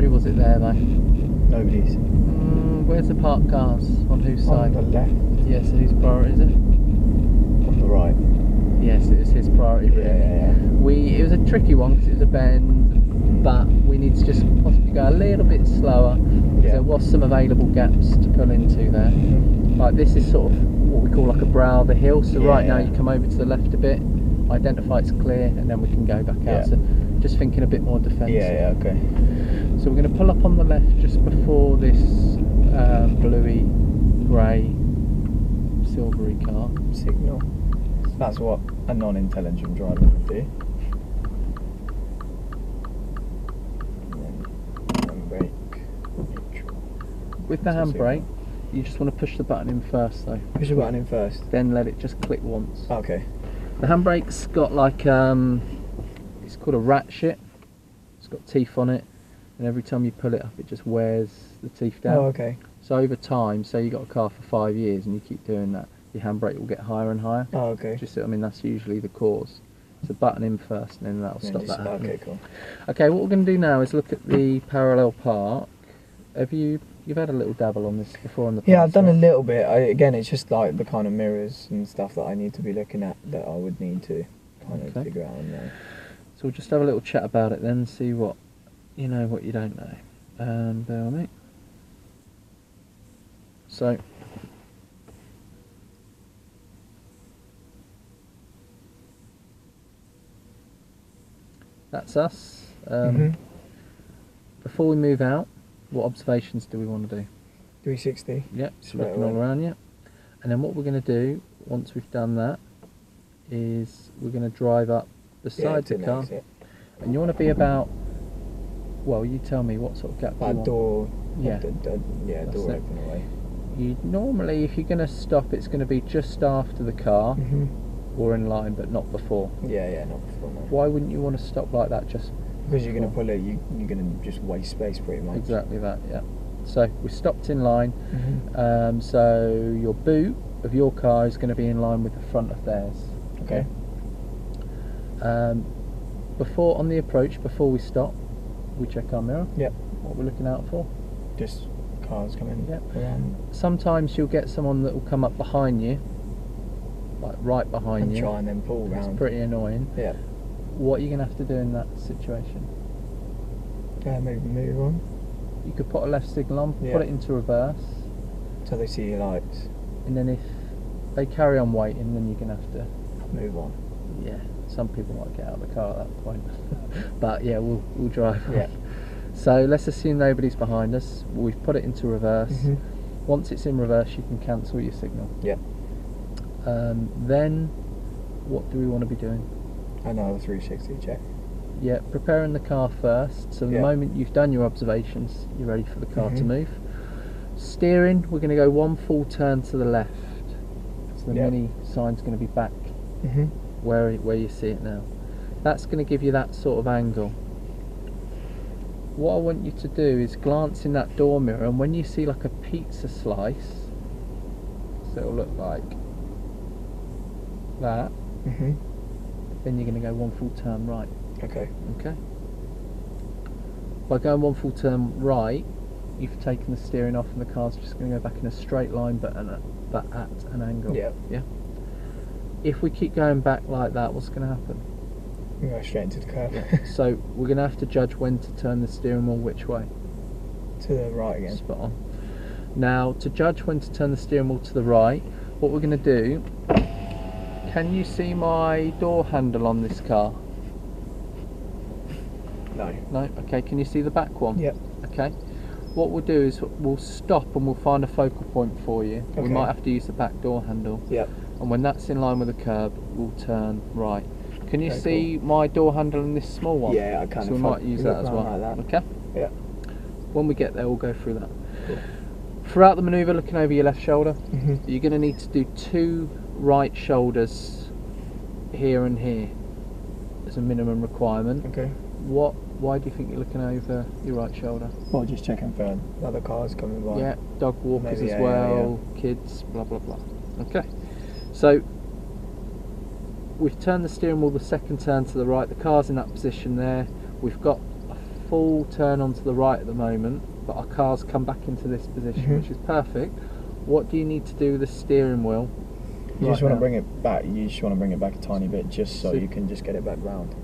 Speaker 1: Nobody was it there though?
Speaker 2: Nobody's.
Speaker 1: Where's the parked cars? On whose side?
Speaker 2: On the left.
Speaker 1: Yes, whose priority is it?
Speaker 2: On the right.
Speaker 1: Yes, it was his priority really.
Speaker 2: Yeah.
Speaker 1: It was a tricky one because it was a bend, but we need to just possibly go a little bit slower because there was some available gaps to pull into there. Like this is sort of what we call like a brow of the hill, so right now you come over to the left a bit, identify it's clear, and then we can go back out. So just thinking a bit more defensive.
Speaker 2: Yeah, okay.
Speaker 1: So we're going to pull up on the left just before this bluey, grey, silvery car.
Speaker 2: Signal. That's what a non-intelligent driver would do. And brake. Neutral.
Speaker 1: With the handbrake, you just want to push the button in first though.
Speaker 2: Push the button in first.
Speaker 1: Then let it just click once.
Speaker 2: Okay.
Speaker 1: The handbrake's got like it's called a ratchet. It's got teeth on it, and every time you pull it up, it just wears the teeth down.
Speaker 2: Oh, okay.
Speaker 1: So over time, say you got a car for 5 years and you keep doing that, your handbrake will get higher and higher.
Speaker 2: Oh, okay.
Speaker 1: Just, I mean, that's usually the cause. So button in first, and then that'll stop that happening.
Speaker 2: Okay, cool.
Speaker 1: Okay, what we're going to do now is look at the parallel park. You've had a little dabble on this before in the past?
Speaker 2: Yeah, I've done a little bit. Again, it's just like the kind of mirrors and stuff that I need to be looking at that I would need to kind of figure out on there.
Speaker 1: So we'll just have a little chat about it then, see what you know, what you don't know. Bear with me. So that's us. Before we move out, what observations do we want to do?
Speaker 2: 360.
Speaker 1: Yep, so looking all around, yeah. And then what we're going to do, once we've done that, is we're going to drive up beside the car. And you want to be about, well, you tell me what sort of gap you want.
Speaker 2: Door.
Speaker 1: Yeah.
Speaker 2: Door open away.
Speaker 1: You normally, if you're going to stop, it's going to be just after the car, or in line, but not before.
Speaker 2: Yeah, not before. No.
Speaker 1: Why wouldn't you want to stop like that just?
Speaker 2: Because you're going to pull it, you're going to just waste space pretty much.
Speaker 1: Exactly that, yeah. So we stopped in line. So your boot of your car is going to be in line with the front of theirs.
Speaker 2: Okay.
Speaker 1: Before on the approach, before we stop, we check our mirror.
Speaker 2: Yep.
Speaker 1: What we're looking out for.
Speaker 2: Just cars coming around.
Speaker 1: Sometimes you'll get someone that will come up behind you, like right behind you.
Speaker 2: And try and then pull round.
Speaker 1: It's pretty annoying.
Speaker 2: Yeah.
Speaker 1: What are you going to have to do in that situation?
Speaker 2: Maybe move on.
Speaker 1: You could put a left signal on, put it into reverse.
Speaker 2: So they see your lights.
Speaker 1: And then if they carry on waiting, then you're going to have to
Speaker 2: move on.
Speaker 1: Yeah, some people might get out of the car at that point. But yeah, we'll drive on.
Speaker 2: Yeah.
Speaker 1: So let's assume nobody's behind us. We've put it into reverse. Once it's in reverse, you can cancel your signal.
Speaker 2: Yeah.
Speaker 1: Then what do we want to be doing?
Speaker 2: Another 360 check.
Speaker 1: Yeah, preparing the car first. So the moment you've done your observations, you're ready for the car to move. Steering, we're going to go one full turn to the left. So the mini sign's going to be back where you see it now. That's going to give you that sort of angle. What I want you to do is glance in that door mirror, and when you see like a pizza slice, so it'll look like that, then you're going to go one full turn right.
Speaker 2: Okay.
Speaker 1: By going one full turn right, you've taken the steering off and the car's just going to go back in a straight line but at an angle. Yeah. If we keep going back like that, what's going to happen?
Speaker 2: We go straight into the curve.
Speaker 1: So we're going to have to judge when to turn the steering wheel which way.
Speaker 2: To the right again.
Speaker 1: Spot on. Now, to judge when to turn the steering wheel to the right, what we're going to do, can you see my door handle on this car? No? Okay, can you see the back one?
Speaker 2: Yep.
Speaker 1: Okay. What we'll do is we'll stop and we'll find a focal point for you. We might have to use the back door handle.
Speaker 2: Yep.
Speaker 1: And when that's in line with the curb, we'll turn right. Can you see my door handle in this small one?
Speaker 2: Yeah, I can.
Speaker 1: So we might use that as well.
Speaker 2: Like that.
Speaker 1: Okay?
Speaker 2: Yeah.
Speaker 1: When we get there, we'll go through that.
Speaker 2: Cool.
Speaker 1: Throughout the manoeuvre, looking over your left shoulder, you're going to need to do 2 right shoulders here and here as a minimum requirement.
Speaker 2: Okay.
Speaker 1: Why do you think you're looking over your right shoulder?
Speaker 2: Well, just checking for other cars coming by.
Speaker 1: Yeah, dog walkers as well, kids, blah blah blah. Okay, so we've turned the steering wheel the second turn to the right. The car's in that position there. We've got a full turn onto the right at the moment, but our car's come back into this position, which is perfect. What do you need to do with the steering wheel?
Speaker 2: You just want to bring it back. You just want to bring it back a tiny bit, just so you can just get it back round.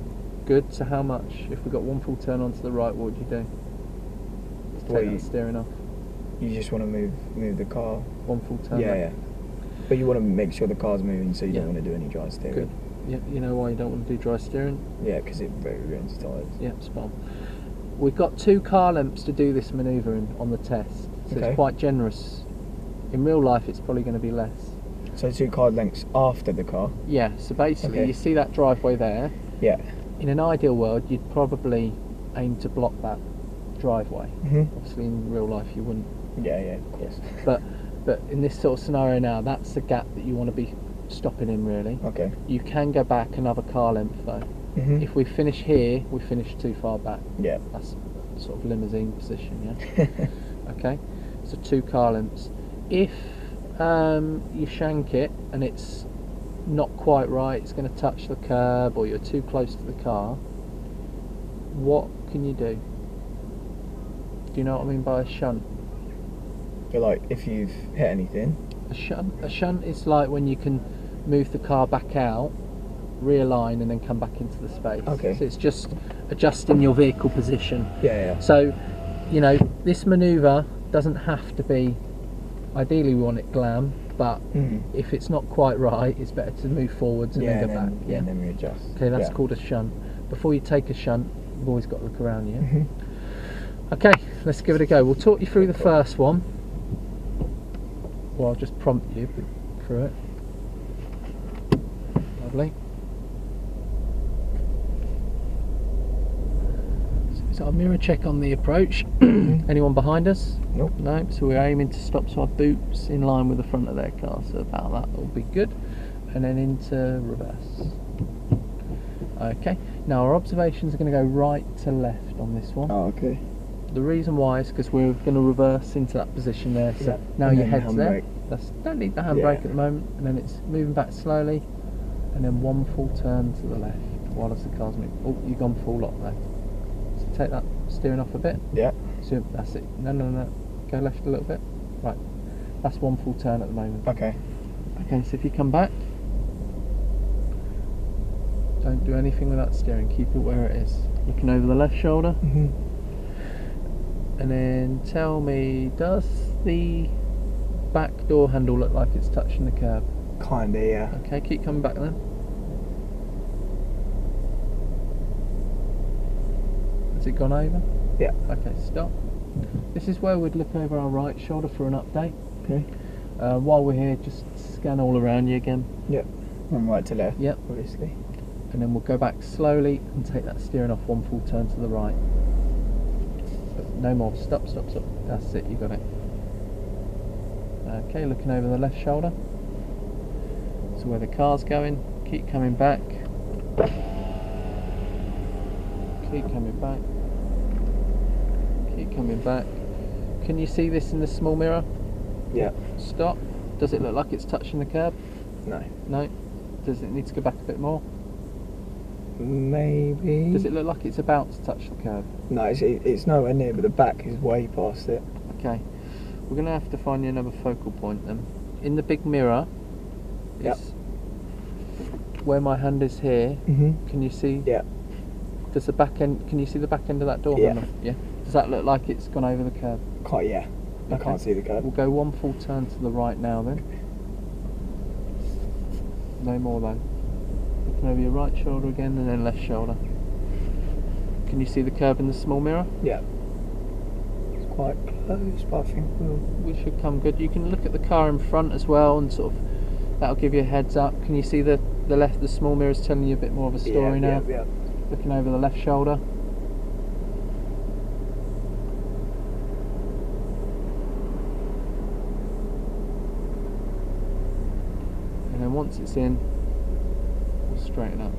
Speaker 1: Good. So how much? If we got one full turn onto the right, what would you do? Just take that steering off.
Speaker 2: You just want to move the car.
Speaker 1: One full turn.
Speaker 2: Yeah. But you want to make sure the car's moving, so you don't want to do any dry steering.
Speaker 1: Good. Yeah. You know why you don't want to do dry steering?
Speaker 2: Yeah, because it very ruins the tyres.
Speaker 1: Yeah, spot on. We've got 2 car lengths to do this manoeuvre on the test, so it's quite generous. In real life, it's probably going to be less.
Speaker 2: So 2 car lengths after the car?
Speaker 1: Yeah, so basically you see that driveway there?
Speaker 2: Yeah.
Speaker 1: In an ideal world, you'd probably aim to block that driveway. Obviously in real life you wouldn't.
Speaker 2: Yeah, of course.
Speaker 1: But in this sort of scenario now, that's the gap that you want to be stopping in, really.
Speaker 2: Okay.
Speaker 1: You can go back another car length though. If we finish here, we finish too far back.
Speaker 2: Yeah.
Speaker 1: That's sort of limousine position, yeah? Okay, so 2 car lengths. If you shank it and it's not quite right, it's going to touch the curb, or you're too close to the car, what can you do? Do you know what I mean by a shunt?
Speaker 2: You're like, if you've hit anything.
Speaker 1: A shunt is like when you can move the car back out, realign, and then come back into the space.
Speaker 2: Okay.
Speaker 1: So it's just adjusting your vehicle position.
Speaker 2: Yeah.
Speaker 1: So, you know, this manoeuvre doesn't have to be, ideally we want it glam, but if it's not quite right, it's better to move forwards and then go back.
Speaker 2: Yeah, and then readjust.
Speaker 1: Okay, that's called a shunt. Before you take a shunt, you've always got to look around you. Okay, let's give it a go. We'll talk you through the first one. Well, I'll just prompt you through it. Lovely. So it's our mirror check on the approach. Anyone behind us?
Speaker 2: Nope.
Speaker 1: No, so we're aiming to stop so our boot's in line with the front of their car, so about that will be good. And then into reverse. Okay, now our observations are going to go right to left on this one.
Speaker 2: Oh, okay.
Speaker 1: The reason why is because we're going to reverse into that position there. So now your head's there. Don't need the handbrake at the moment, and then it's moving back slowly, and then one full turn to the left while as the car's moving. Oh, you've gone full lock there. So take that steering off a bit.
Speaker 2: Yeah.
Speaker 1: So that's it. No. Go left a little bit. Right. That's one full turn at the moment.
Speaker 2: Okay.
Speaker 1: Okay, so if you come back, don't do anything with that steering. Keep it where it is. Looking over the left shoulder. And then tell me, does the back door handle look like it's touching the curb?
Speaker 2: Kinda, yeah.
Speaker 1: Okay, keep coming back then. Has it gone over?
Speaker 2: Yeah.
Speaker 1: Okay, stop. This is where we'd look over our right shoulder for an update.
Speaker 2: Okay.
Speaker 1: While we're here, just scan all around you again.
Speaker 2: Yep. From right to left.
Speaker 1: Yep.
Speaker 2: Obviously.
Speaker 1: And then we'll go back slowly and take that steering off, one full turn to the right. No more. Stop. That's it, you got it. Okay, looking over the left shoulder. So where the car's going, keep coming back. Keep coming back. Keep coming back. Can you see this in the small mirror?
Speaker 2: Yeah.
Speaker 1: Stop. Does it look like it's touching the curb?
Speaker 2: No.
Speaker 1: No. Does it need to go back a bit more?
Speaker 2: Maybe.
Speaker 1: Does it look like it's about to touch the curb?
Speaker 2: No, it's nowhere near, but the back is way past it.
Speaker 1: Okay. We're going to have to find you another focal point then. In the big mirror, is where my hand is here. Can you see?
Speaker 2: Yeah.
Speaker 1: Does the back end? Can you see the back end of that door handle? Yeah. Does that look like it's gone over the curb?
Speaker 2: Quite, yeah. I can't see the curb.
Speaker 1: We'll go one full turn to the right now then. No more though. Looking over your right shoulder again and then left shoulder. Can you see the curb in the small mirror?
Speaker 2: Yeah. It's quite close, but I think
Speaker 1: we should come good. You can look at the car in front as well, and sort of that'll give you a heads up. Can you see the small mirror is telling you a bit more of a story now?
Speaker 2: Yeah.
Speaker 1: Looking over the left shoulder. And then once it's in, we'll straighten up.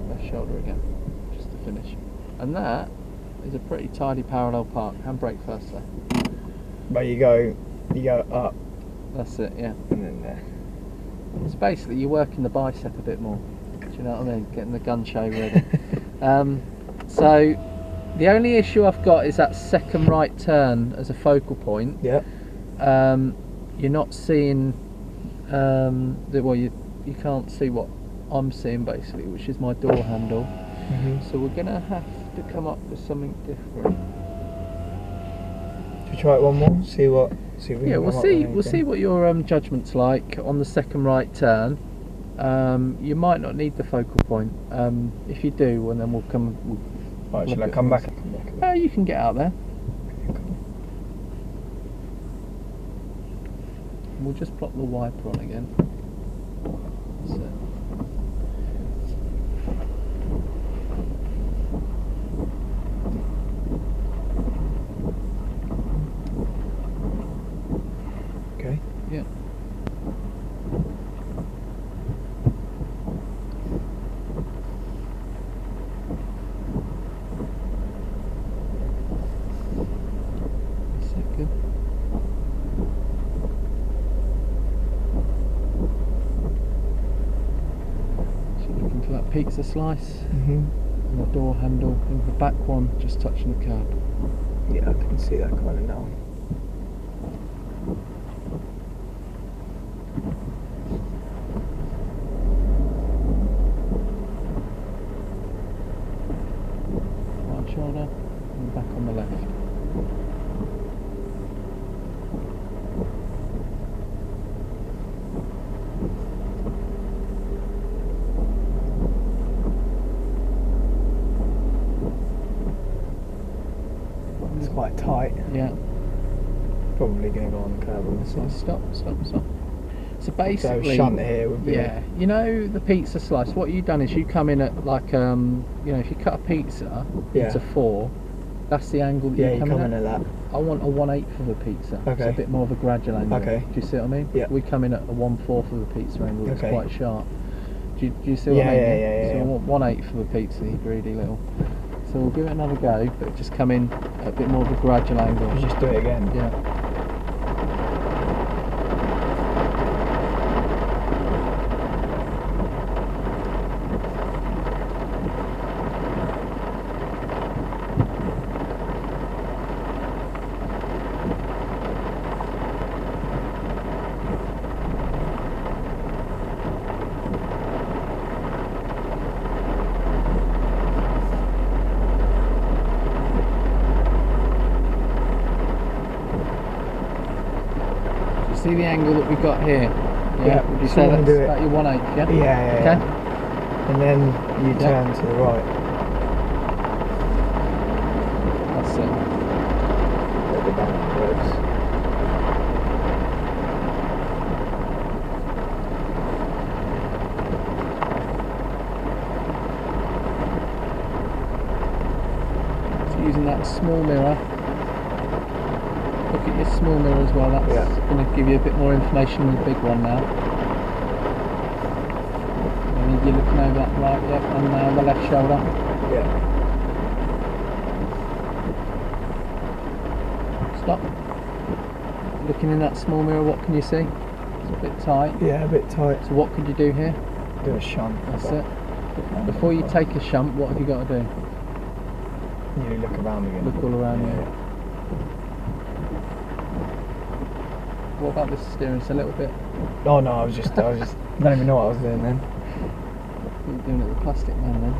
Speaker 1: Left shoulder again, just to finish. And that is a pretty tidy parallel park. Handbrake first though.
Speaker 2: But you go up.
Speaker 1: That's it, yeah.
Speaker 2: And then there.
Speaker 1: It's basically you're working the bicep a bit more. Do you know what I mean? Getting the gun show ready. So The only issue I've got is that second right turn as a focal point.
Speaker 2: Yeah.
Speaker 1: You're not seeing well, you can't see what I'm seeing basically, which is my door handle. So we're gonna have to come up with something different.
Speaker 2: Should we try it one more? See if we
Speaker 1: Yeah,
Speaker 2: can
Speaker 1: we'll see what your judgment's like on the second right turn. You might not need the focal point. If you do, well, then we'll come.
Speaker 2: Right, shall I come back?
Speaker 1: You can get out there. We'll just plop the wiper on again. That's it.
Speaker 2: Okay.
Speaker 1: Yeah. Second. So looking for that pizza slice and the door handle, and the back one just touching the curb.
Speaker 2: Yeah, I can see that kind of now.
Speaker 1: Right shoulder and back on the left.
Speaker 2: It's quite tight.
Speaker 1: Yeah.
Speaker 2: Probably going to go on the curb on this
Speaker 1: So
Speaker 2: side.
Speaker 1: stop. So basically,
Speaker 2: So shunt here would be.
Speaker 1: yeah, you know the pizza slice. What you've done is you come in at like you know, if you cut a pizza into 4, that's the angle that
Speaker 2: Yeah,
Speaker 1: you
Speaker 2: you
Speaker 1: come
Speaker 2: come
Speaker 1: in
Speaker 2: in
Speaker 1: at.
Speaker 2: at that.
Speaker 1: I want a 1/8 of a pizza. It's
Speaker 2: Okay.
Speaker 1: a bit more of a gradual angle.
Speaker 2: Okay.
Speaker 1: Do you see what I mean?
Speaker 2: Yeah.
Speaker 1: We come in at a 1/4 of a pizza angle. It's
Speaker 2: Okay.
Speaker 1: quite sharp. Do you see what
Speaker 2: Yeah,
Speaker 1: I mean?
Speaker 2: yeah.
Speaker 1: So I want 1/8 of a pizza, you greedy little. So we'll give it another go, but just come in at a bit more of a gradual angle.
Speaker 2: You just do it again.
Speaker 1: Yeah. See the angle that we've got here?
Speaker 2: Yeah,
Speaker 1: Would you
Speaker 2: so
Speaker 1: say
Speaker 2: we'll
Speaker 1: that's
Speaker 2: do it.
Speaker 1: about your 1/8, yeah?
Speaker 2: Yeah.
Speaker 1: Okay.
Speaker 2: And then you turn to the right.
Speaker 1: That's it.
Speaker 2: A little bit backwards.
Speaker 1: So using that small mirror. Look at your small mirror as well. That's going to give you a bit more information than the big one now. And you're looking over that right, and now the left shoulder.
Speaker 2: Yeah.
Speaker 1: Stop. Looking in that small mirror, what can you see? It's a bit tight.
Speaker 2: Yeah, a bit tight.
Speaker 1: So what could you do here?
Speaker 2: Do a shunt.
Speaker 1: That's it. Before you take a shunt, what have you got to do?
Speaker 2: You look around again.
Speaker 1: Look all around you. What about the steering? It's a little bit.
Speaker 2: Oh no, I was just don't even know what I was doing then.
Speaker 1: You're doing it with plastic man then.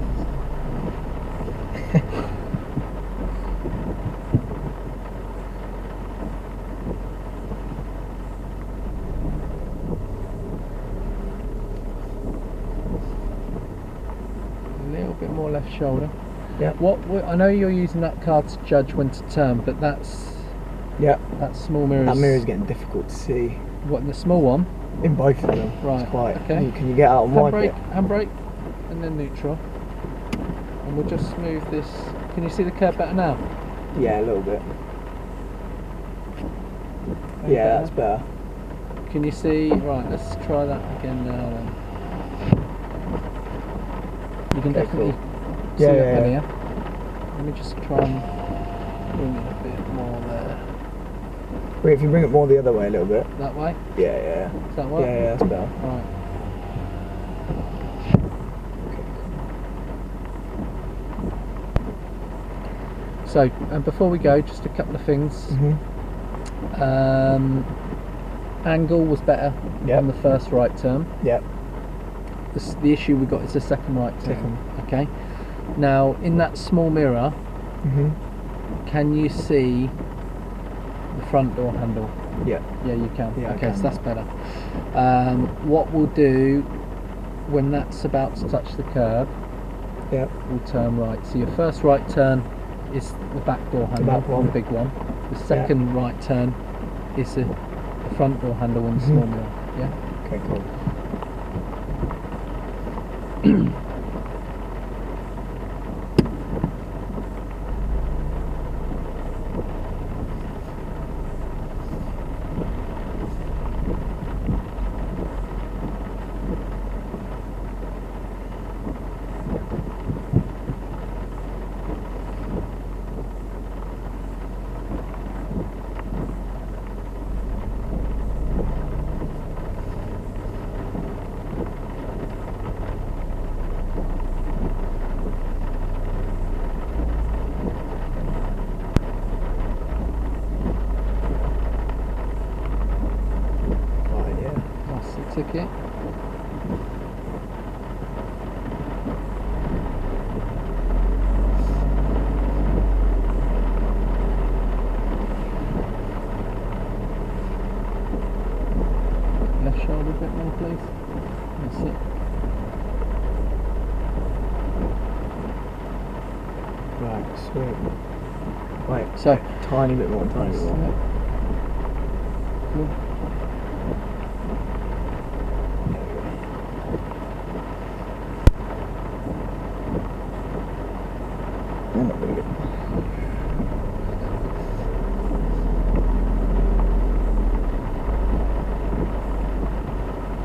Speaker 1: A little bit more left shoulder.
Speaker 2: Yeah.
Speaker 1: What I know you're using that card to judge when to turn, but that's that small mirror.
Speaker 2: That mirror's getting difficult to see.
Speaker 1: What, the small one?
Speaker 2: In both of them.
Speaker 1: Right.
Speaker 2: It's quite.
Speaker 1: Okay.
Speaker 2: Can you get out and wipe it?
Speaker 1: Handbrake, and then neutral. And we'll just smooth this. Can you see the curb better now?
Speaker 2: Yeah, a little bit.
Speaker 1: Any
Speaker 2: Yeah,
Speaker 1: better?
Speaker 2: that's better.
Speaker 1: Can you see? Right, let's try that again now then. You can
Speaker 2: Okay,
Speaker 1: definitely
Speaker 2: cool.
Speaker 1: see
Speaker 2: Yeah,
Speaker 1: that
Speaker 2: yeah,
Speaker 1: better,
Speaker 2: yeah.
Speaker 1: yeah? Let me just try and bring it a bit more there.
Speaker 2: Wait, if you bring it more the other way a little bit.
Speaker 1: That way?
Speaker 2: Yeah.
Speaker 1: Does that work?
Speaker 2: Yeah, that's better.
Speaker 1: Right. So, before we go, just a couple of things. Angle was better on the first right turn.
Speaker 2: Yep.
Speaker 1: The issue we got is the second right turn. Okay. Now, in that small mirror, can you see the front door handle?
Speaker 2: Yeah.
Speaker 1: Yeah, you can.
Speaker 2: Yeah,
Speaker 1: okay, so that's better. What we'll do when that's about to touch the curb, we'll turn right. So your first right turn is the back door handle, the big one. The second right turn is the front door handle in the small mirror. Yeah.
Speaker 2: Okay, cool.
Speaker 1: Ticket. Left shoulder a bit more, please. That's it.
Speaker 2: Right, sweet. Right,
Speaker 1: so
Speaker 2: tiny bit more, tiny bit more.
Speaker 1: Cool.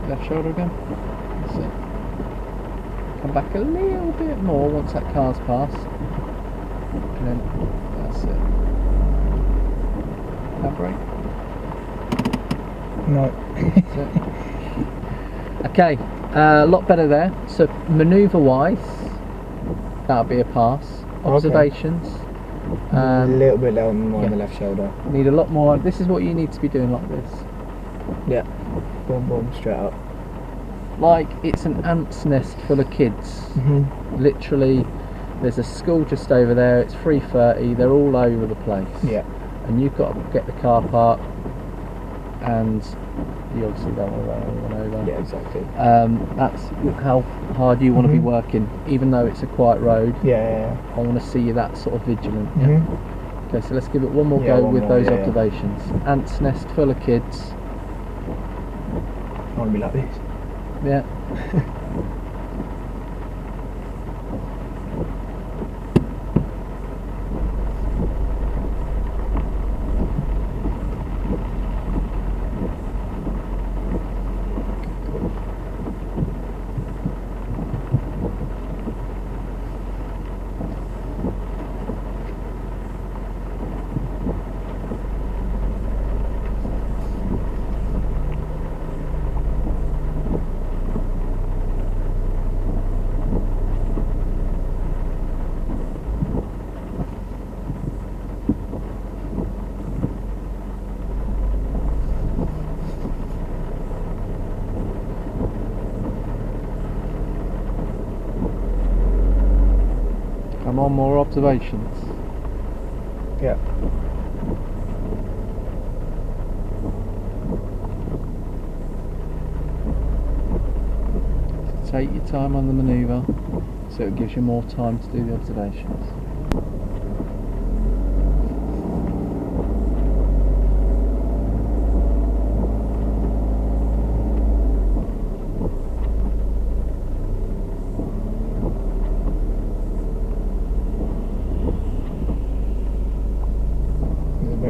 Speaker 1: Left shoulder again. That's it. Come back a little bit more once that car's passed. And then that's it. Handbrake.
Speaker 2: No.
Speaker 1: That's it. Okay, a lot better there. So manoeuvre wise, that'll be a pass. Observations.
Speaker 2: A little bit lower on the left shoulder.
Speaker 1: Need a lot more. This is what you need to be doing like this.
Speaker 2: Yeah. Boom, boom, straight up.
Speaker 1: Like it's an ant's nest full of kids. Literally, there's a school just over there. It's 3:30. They're all over the place.
Speaker 2: Yeah.
Speaker 1: And you've got to get the car park, and you obviously don't want to run anyone over.
Speaker 2: Yeah, exactly.
Speaker 1: That's how hard you want to be working, even though it's a quiet road.
Speaker 2: Yeah.
Speaker 1: I want to see you that sort of vigilant. Yeah. Okay, so let's give it one more go with those observations. Ant's nest full of kids.
Speaker 2: I want to be like this.
Speaker 1: Yeah. Come on, more observations.
Speaker 2: Yeah.
Speaker 1: So take your time on the manoeuvre, so it gives you more time to do the observations.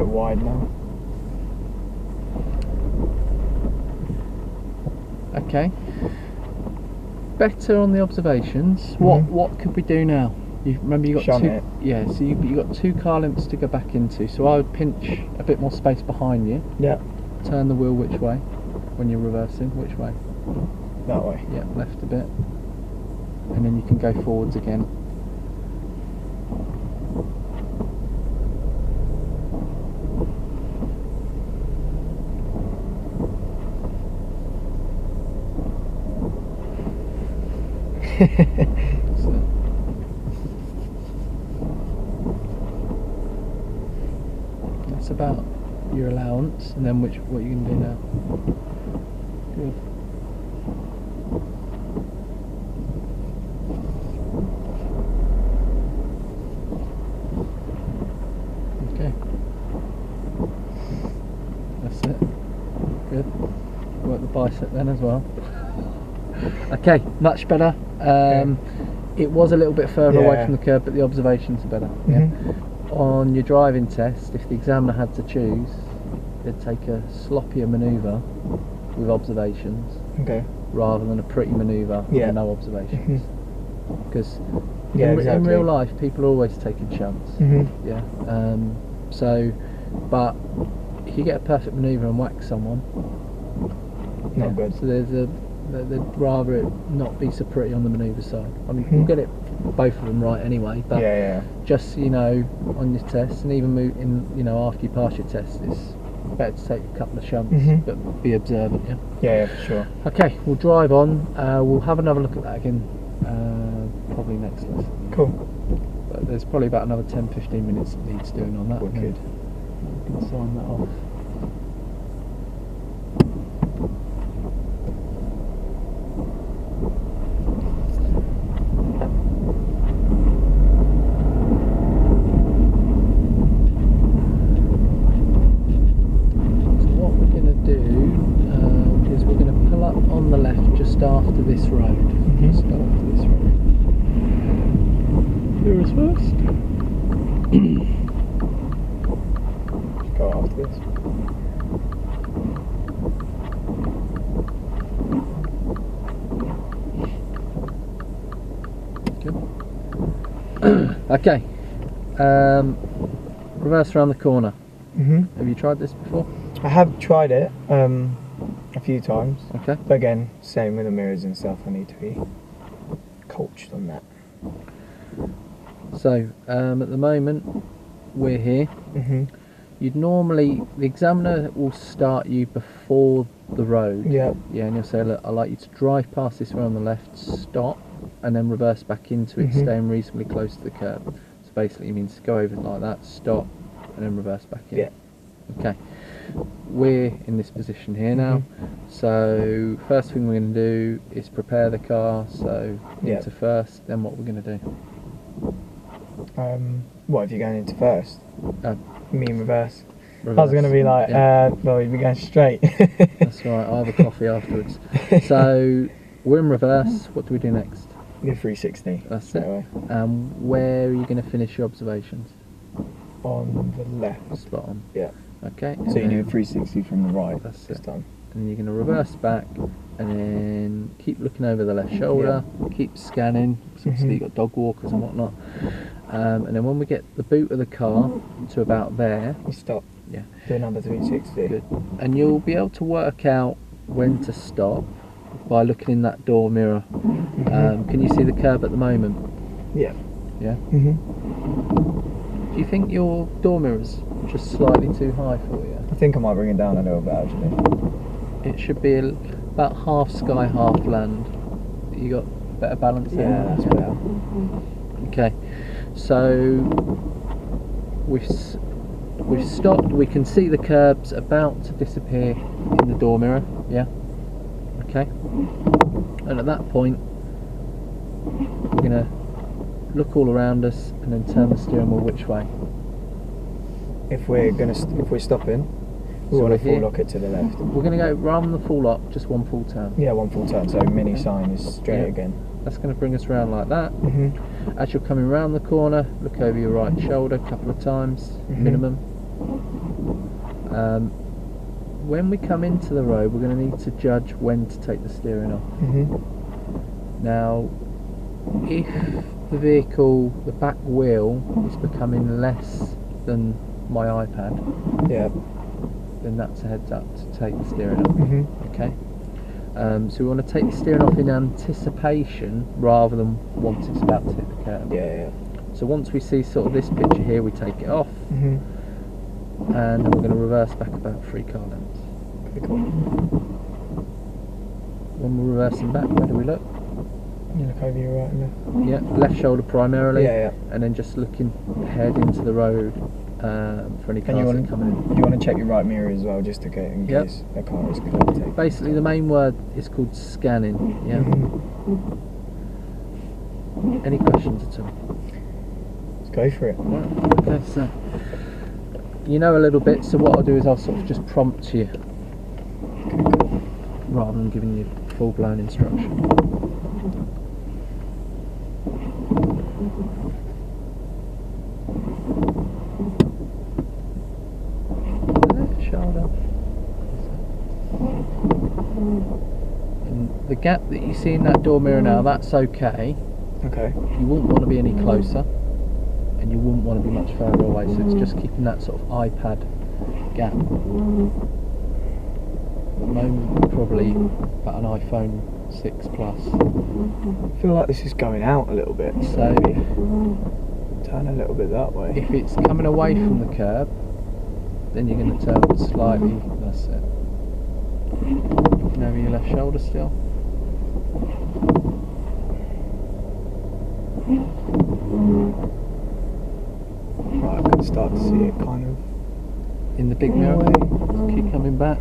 Speaker 2: Wide now.
Speaker 1: Okay. Better on the observations. What could we do now? You remember you got
Speaker 2: Shun
Speaker 1: two.
Speaker 2: it.
Speaker 1: Yeah. So you got 2 car lengths to go back into. So I would pinch a bit more space behind you.
Speaker 2: Yeah.
Speaker 1: Turn the wheel which way when you're reversing? Which way?
Speaker 2: That way.
Speaker 1: Yeah, left a bit. And then you can go forwards again. So, that's about your allowance, and then what are you going to do now? Good. Okay. That's it. Good. Work the bicep then as well. Okay, much better. It was a little bit further away from the curb, but the observations are better. Yeah. On your driving test, if the examiner had to choose, they'd take a sloppier manoeuvre with observations, rather than a pretty manoeuvre with no observations. Because in real life, people are always taking chance. Yeah. So, but if you get a perfect manoeuvre and whack someone,
Speaker 2: not good.
Speaker 1: So they'd rather it not be so pretty on the manoeuvre side. I mean, you'll get it both of them right anyway, but just, you know, on your test, and even after you pass your test, it's better to take a couple of shunts, but be observant.
Speaker 2: Yeah, for sure.
Speaker 1: Okay, we'll drive on. We'll have another look at that again, probably next lesson.
Speaker 2: Cool.
Speaker 1: But there's probably about another 10-15 minutes that needs doing on that.
Speaker 2: Wicked.
Speaker 1: You can sign that off. After this road. Just after this road. Yours first.
Speaker 2: Go after this.
Speaker 1: Good. Okay. Reverse around the corner. Have you tried this before?
Speaker 2: I have tried it. A few times.
Speaker 1: Okay.
Speaker 2: But again, same with the mirrors and stuff, I need to be coached on that.
Speaker 1: So, at the moment, we're here. You'd normally, the examiner will start you before the road. Yeah, and he'll say, look, I'd like you to drive past this road on the left, stop, and then reverse back into it, staying reasonably close to the curb. So basically it means go over like that, stop, and then reverse back in. Okay. We're in this position here now, so first thing we're going to do is prepare the car, so into first, then what we're going to do.
Speaker 2: What if you're going into first? You mean reverse? I was going to be like, well, you'd be going straight.
Speaker 1: That's right, I'll have a coffee afterwards. So we're in reverse, what do we do next?
Speaker 2: You're 360.
Speaker 1: That's it. Where are you going to finish your observations?
Speaker 2: On the left.
Speaker 1: Spot on.
Speaker 2: Yeah.
Speaker 1: Okay.
Speaker 2: So you do a 360 from the right.
Speaker 1: That's
Speaker 2: this time.
Speaker 1: And then you're going to reverse back, and then keep looking over the left shoulder, keep scanning, because obviously you've got dog walkers and whatnot. And then when we get the boot of the car to about there,
Speaker 2: you stop.
Speaker 1: Yeah.
Speaker 2: Do another 360.
Speaker 1: Good. And you'll be able to work out when to stop by looking in that door mirror. Can you see the curb at the moment?
Speaker 2: Yeah.
Speaker 1: Yeah? Do you think your door mirror's just slightly too high for you?
Speaker 2: I think I might bring it down a little bit actually.
Speaker 1: It should be about half sky, half land. You got better balance there?
Speaker 2: Yeah, that's better.
Speaker 1: Okay, so we've stopped. We can see the curbs about to disappear in the door mirror. Yeah. Okay. And at that point, we're gonna look all around us and then turn the steering wheel which way.
Speaker 2: If we're stopping, we want to full lock it to the left.
Speaker 1: We're going to go rather than the full lock, just one full turn.
Speaker 2: Yeah, one full turn. So mini sign is straight again.
Speaker 1: That's going to bring us around like that. As you're coming around the corner, look over your right shoulder a couple of times, minimum. When we come into the road, we're going to need to judge when to take the steering off. Now, if the vehicle, the back wheel, is becoming less than my iPad, then that's a heads up to take the steering off. Okay. So we want to take the steering off in anticipation rather than once it's about to hit the curb. So once we see sort of this picture here, we take it off, and then we're going to reverse back about 3 car lengths.
Speaker 2: Pretty cool.
Speaker 1: When we're reversing back, where do we look?
Speaker 2: You look over your right and left.
Speaker 1: Yeah, left shoulder primarily.
Speaker 2: Yeah, yeah.
Speaker 1: And then just looking ahead into the road for any cars that come in.
Speaker 2: You want to check your right mirror as well, just to get in case a car is clearly taken.
Speaker 1: Basically, the main word is called scanning. Yeah. Any questions at all?
Speaker 2: Let's go for it.
Speaker 1: Right. Okay, so you know a little bit. So what I'll do is I'll sort of just prompt you, rather than giving you full-blown instruction. Left shoulder. And the gap that you see in that door mirror now, that's okay.
Speaker 2: Okay.
Speaker 1: You wouldn't want to be any closer, and you wouldn't want to be much further away, so it's just keeping that sort of iPad gap. At the moment, probably about an iPhone 6 Plus.
Speaker 2: I feel like this is going out a little bit, so maybe turn a little bit that way.
Speaker 1: If it's coming away from the curb, then you're going to turn slightly, that's it. Looking over your left shoulder still.
Speaker 2: Right, I can start to see it kind of
Speaker 1: In the big mirror, keep coming back.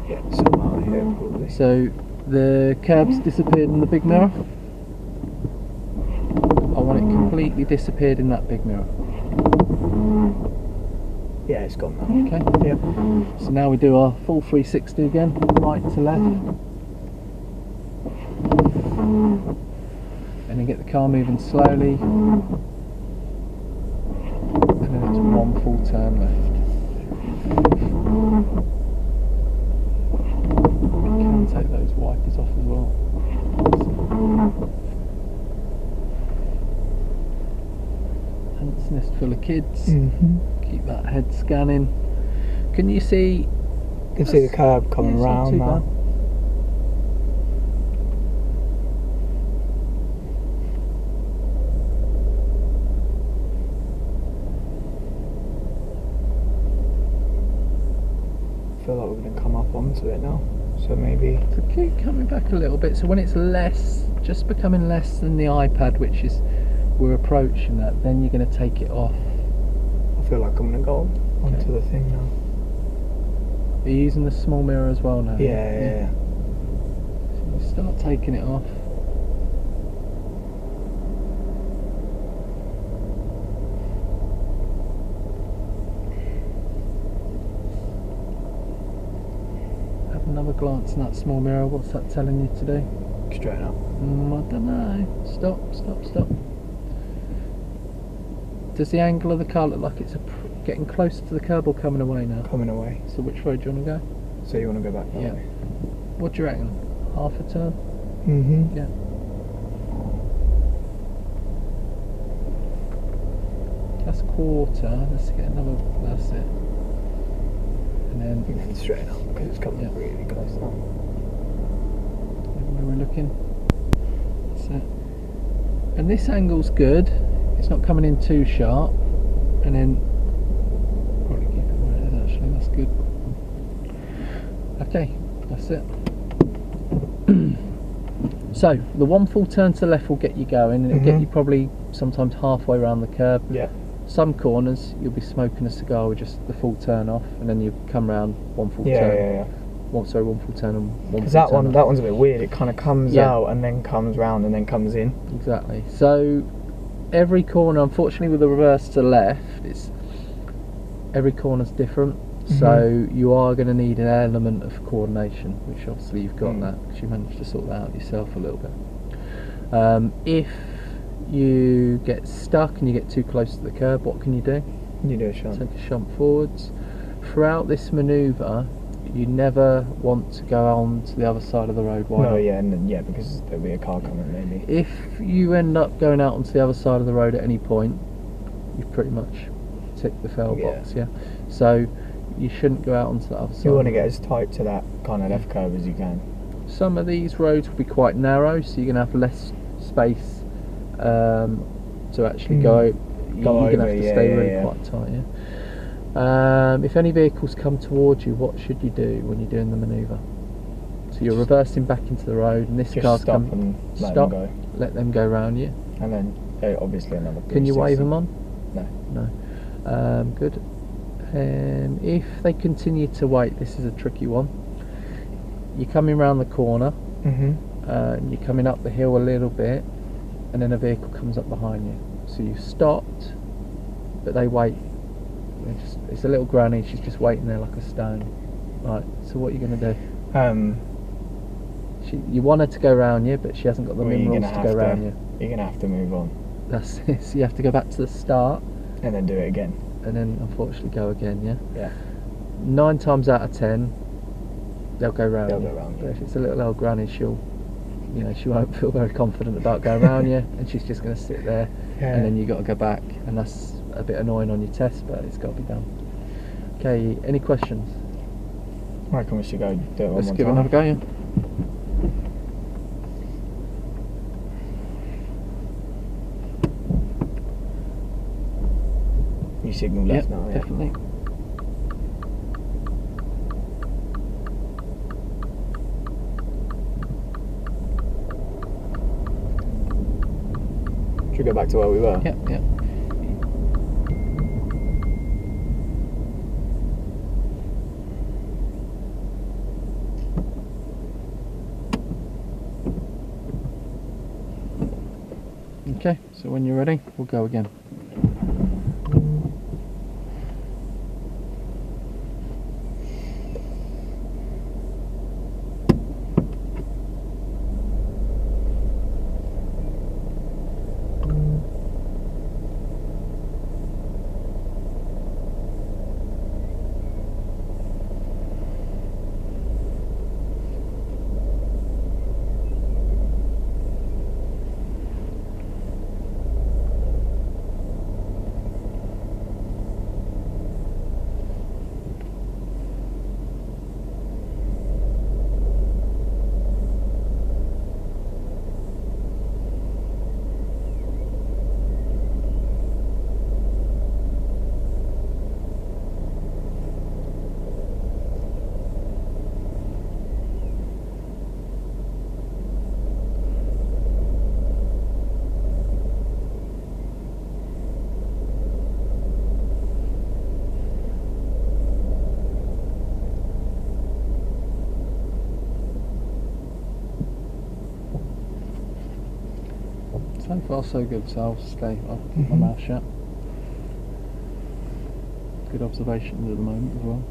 Speaker 2: Yeah, somehow here probably.
Speaker 1: So the curb's disappeared in the big mirror. I want it completely disappeared in that big mirror.
Speaker 2: Yeah, it's gone now.
Speaker 1: Okay.
Speaker 2: Yep.
Speaker 1: So now we do our full 360 again, right to left. And then get the car moving slowly. And then it's one full turn left. We can take those wipers off as well. Ants nest full of kids. Keep that head scanning. Can you see?
Speaker 2: You can see the curb coming round now. I feel like we're going to come up onto it now, so maybe.
Speaker 1: So keep coming back a little bit. So when it's less, just becoming less than the iPad, which is we're approaching that, then you're going to take it off.
Speaker 2: I feel like I'm going to go onto the thing now.
Speaker 1: Are you using the small mirror as well now?
Speaker 2: Yeah.
Speaker 1: So you start taking it off. Have another glance in that small mirror. What's that telling you to do?
Speaker 2: Straight up.
Speaker 1: I don't know. Stop. Does the angle of the car look like it's getting closer to the curb or coming away now?
Speaker 2: Coming away.
Speaker 1: So which way do you want to go?
Speaker 2: So you want to go back that way?
Speaker 1: What do you reckon? Half a turn? Yeah. That's quarter. Let's get another. That's it. And then
Speaker 2: straight up because it's coming really close now.
Speaker 1: Where we're looking. That's it. And this angle's good. It's not coming in too sharp. And then probably keep it where it is actually. That's good. Okay, that's it. So the one full turn to the left will get you going, and it'll get you probably sometimes halfway around the curb.
Speaker 2: Yeah.
Speaker 1: Some corners you'll be smoking a cigar with just the full turn off, and then you come round one full turn.
Speaker 2: Yeah.
Speaker 1: One full turn and one.
Speaker 2: Because that one's a bit weird. It kind of comes out and then comes round and then comes in.
Speaker 1: Exactly. So every corner, unfortunately, with the reverse to left, every corner's different. So you are going to need an element of coordination, which obviously you've got that because you managed to sort that out yourself a little bit. If you get stuck and you get too close to the curb, what can you do?
Speaker 2: You do a shunt.
Speaker 1: Take a shunt forwards. Throughout this manoeuvre, you never want to go on to the other side of the road. Why?
Speaker 2: No, because there'll be a car coming maybe.
Speaker 1: If you end up going out onto the other side of the road at any point, you've pretty much ticked the fail box. Yeah. So you shouldn't go out onto the other side.
Speaker 2: You want to get as tight to that kind of left curve as you can.
Speaker 1: Some of these roads will be quite narrow, so you're going to have less space to actually go. you're going to have to stay really quite tight. If any vehicles come towards you, what should you do when you're doing the manoeuvre? So you're reversing back into the road, and this car's
Speaker 2: stop
Speaker 1: come.
Speaker 2: and let them go.
Speaker 1: Let them go round you.
Speaker 2: And then obviously another.
Speaker 1: Can you wave them on?
Speaker 2: No.
Speaker 1: No. Good. If they continue to wait, this is a tricky one. You're coming round the corner. You're coming up the hill a little bit, and then a vehicle comes up behind you. So you've stopped, but they wait. It's a little granny. She's just waiting there like a stone. Right. So what are you going to do? You want her to go round you, but she hasn't got the minerals to go round you.
Speaker 2: You're going to have to move on.
Speaker 1: That's it. So you have to go back to the start.
Speaker 2: And then do it again.
Speaker 1: And then unfortunately go again,
Speaker 2: Yeah.
Speaker 1: 9 times out of 10, they'll go round you.
Speaker 2: Yeah.
Speaker 1: If it's a little old granny, she won't feel very confident about going round you, and she's just going to sit there, and then you've got to go back, and that's a bit annoying on your test, but it's got to be done. Okay, any questions?
Speaker 2: I reckon we should go do it one more time.
Speaker 1: Let's give it another go, yeah.
Speaker 2: You signal left now, yeah?
Speaker 1: Definitely.
Speaker 2: Should we go back to where we were?
Speaker 1: Yeah. Okay, so when you're ready, we'll go again. So far so good, so I'll stay. I'll keep my mouth shut. Good observations at the moment as well.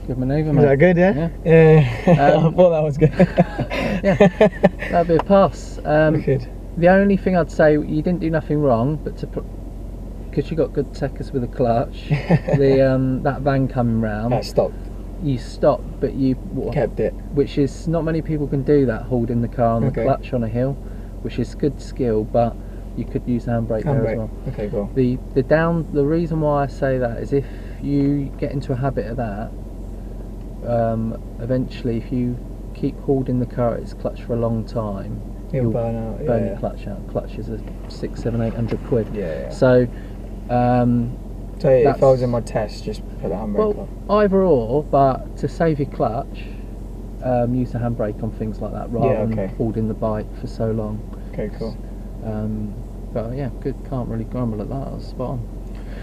Speaker 1: Good manoeuvre, mate.
Speaker 2: Was that good, yeah?
Speaker 1: Yeah.
Speaker 2: I thought that was good.
Speaker 1: Yeah, that'd be a pass.
Speaker 2: Good.
Speaker 1: The only thing I'd say, you didn't do nothing wrong, but because you got good techers with a clutch, that van coming round,
Speaker 2: That stopped.
Speaker 1: you stopped, but you
Speaker 2: Kept it.
Speaker 1: which is not many people can do that, holding the car on the clutch on a hill, which is good skill, but you could use the handbrake there as well.
Speaker 2: Okay, cool.
Speaker 1: The reason why I say that is if you get into a habit of that, eventually if you keep holding the car at its clutch for a long time,
Speaker 2: It'll burn out.
Speaker 1: your clutch out. Clutch is a 600, 700, 800 quid.
Speaker 2: Yeah.
Speaker 1: So
Speaker 2: So if I was in my test, just put the handbrake on?
Speaker 1: Either or, but to save your clutch, use the handbrake on things like that rather than holding the bike for so long.
Speaker 2: Okay, cool.
Speaker 1: But yeah, good, can't really grumble at that, that was spot on.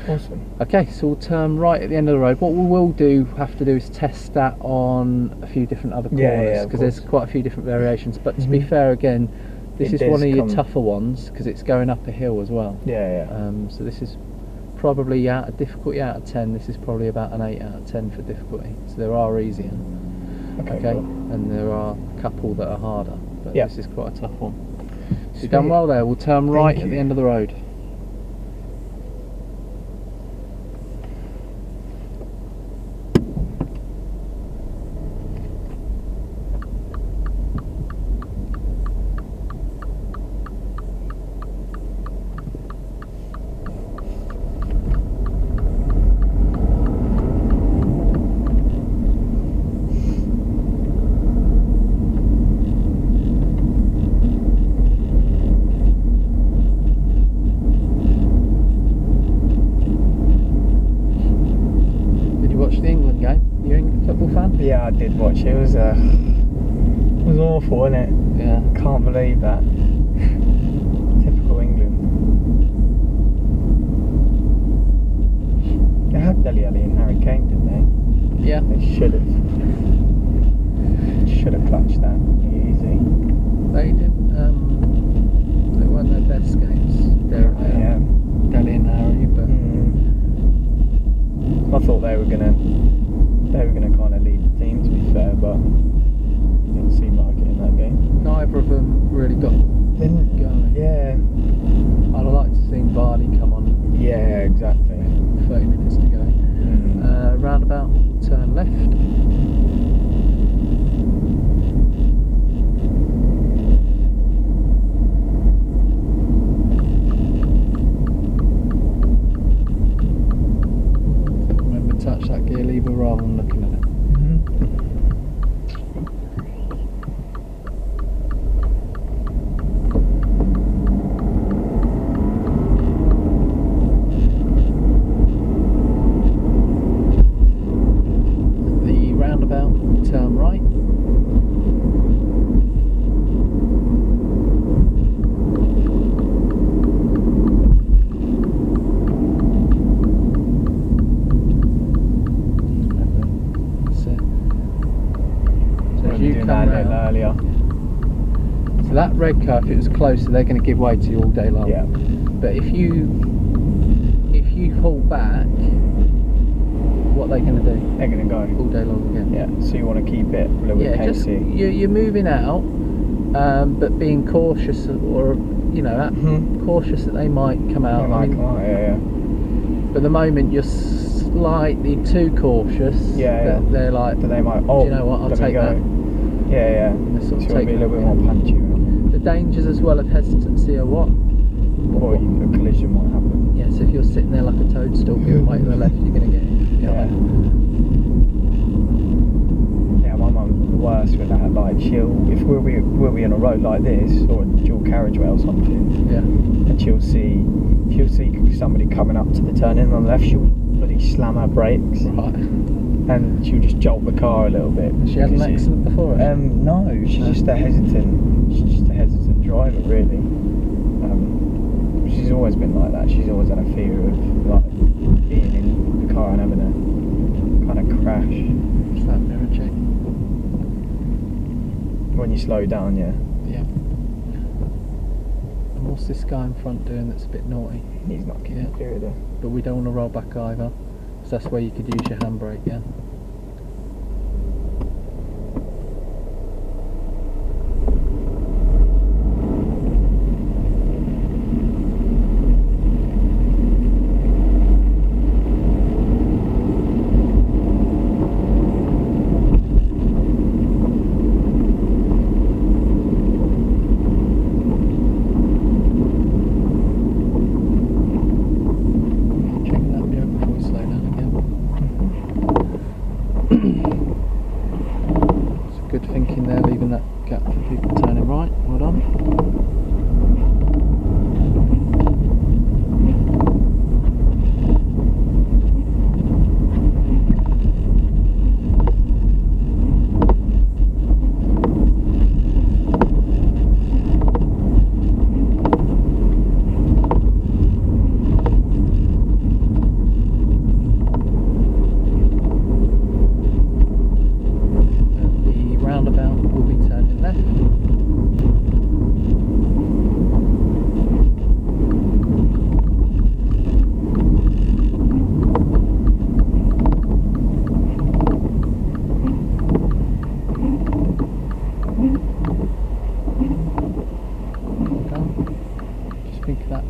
Speaker 2: Awesome.
Speaker 1: Okay, so we'll turn right at the end of the road. What we will have to do is test that on a few different other corners, because there's quite a few different variations. But to be fair, again, this is one of your tougher ones because it's going up a hill as well. So this is probably out of difficulty out of 10. This is probably about an 8 out of 10 for difficulty. So there are easier. Okay, cool. And there are a couple that are harder, but this is quite a tough one. So you've done well there. We'll turn right at the end of the road.
Speaker 2: Yeah, I did watch it. It was awful, wasn't it?
Speaker 1: Yeah.
Speaker 2: Can't believe that. Typical England. They had Dele Alli and Harry Kane, didn't they?
Speaker 1: Yeah.
Speaker 2: They should have clutched that easy.
Speaker 1: They didn't. They weren't their best games. Dele and Harry, but
Speaker 2: I thought they were gonna kind of lead the team, to be fair, but didn't seem like it in that game.
Speaker 1: Neither of them really got going.
Speaker 2: Yeah.
Speaker 1: I'd like to see Vardy come on.
Speaker 2: Yeah, exactly.
Speaker 1: 30 minutes to go. Roundabout, turn left. Touch that gear lever rather than looking at it. The roundabout, turn right.
Speaker 2: Earlier.
Speaker 1: So that red car, if it was closer, they're going to give way to you all day long.
Speaker 2: Yeah.
Speaker 1: But if you pull back, what are they going to do?
Speaker 2: They're going to go
Speaker 1: all day long again.
Speaker 2: Yeah. So you want to keep it a little bit pacey.
Speaker 1: You're moving out, but being cautious, or cautious that they might come out. But the moment you're slightly too cautious, they're like,
Speaker 2: they might.
Speaker 1: Do you know what? I'll take that.
Speaker 2: Yeah.
Speaker 1: Sort of
Speaker 2: so it'll be a little bit more punchy.
Speaker 1: The dangers as well of hesitancy are what?
Speaker 2: Or a collision might happen.
Speaker 1: Yeah, so if you're sitting there like a toadstool giving way to the left, you're going to get hit.
Speaker 2: Yeah, my mum's the worst with that. Like, if we'll be on a road like this, or a dual carriageway or something, and she'll see somebody coming up to the turn in on the left, she'll bloody slam her brakes.
Speaker 1: Right.
Speaker 2: And she'll just jolt the car a little bit.
Speaker 1: She had an accident before?
Speaker 2: No, she's just a hesitant driver, really. She's always been like that. She's always had a fear of like being in the car and having a kind of crash.
Speaker 1: What's that, mirror check?
Speaker 2: When you slow down, yeah.
Speaker 1: And what's this guy in front doing that's a bit naughty?
Speaker 2: He's not getting clear of the...
Speaker 1: But we don't want to roll back either. So that's where you could use your handbrake, yeah?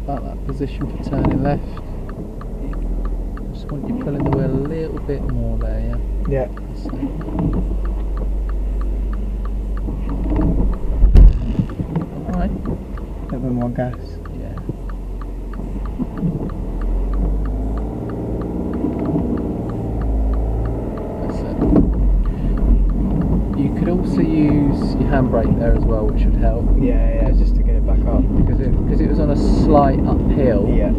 Speaker 1: about that position for turning left. Just want you pulling the wheel a little bit more there, yeah?
Speaker 2: Yeah.
Speaker 1: So. Alright.
Speaker 2: A little bit more gas.
Speaker 1: Yeah. That's it. You could also use your handbrake there as well, which would help.
Speaker 2: Yeah, just to get it back up.
Speaker 1: Because it was on a slight uphill.
Speaker 2: Yeah.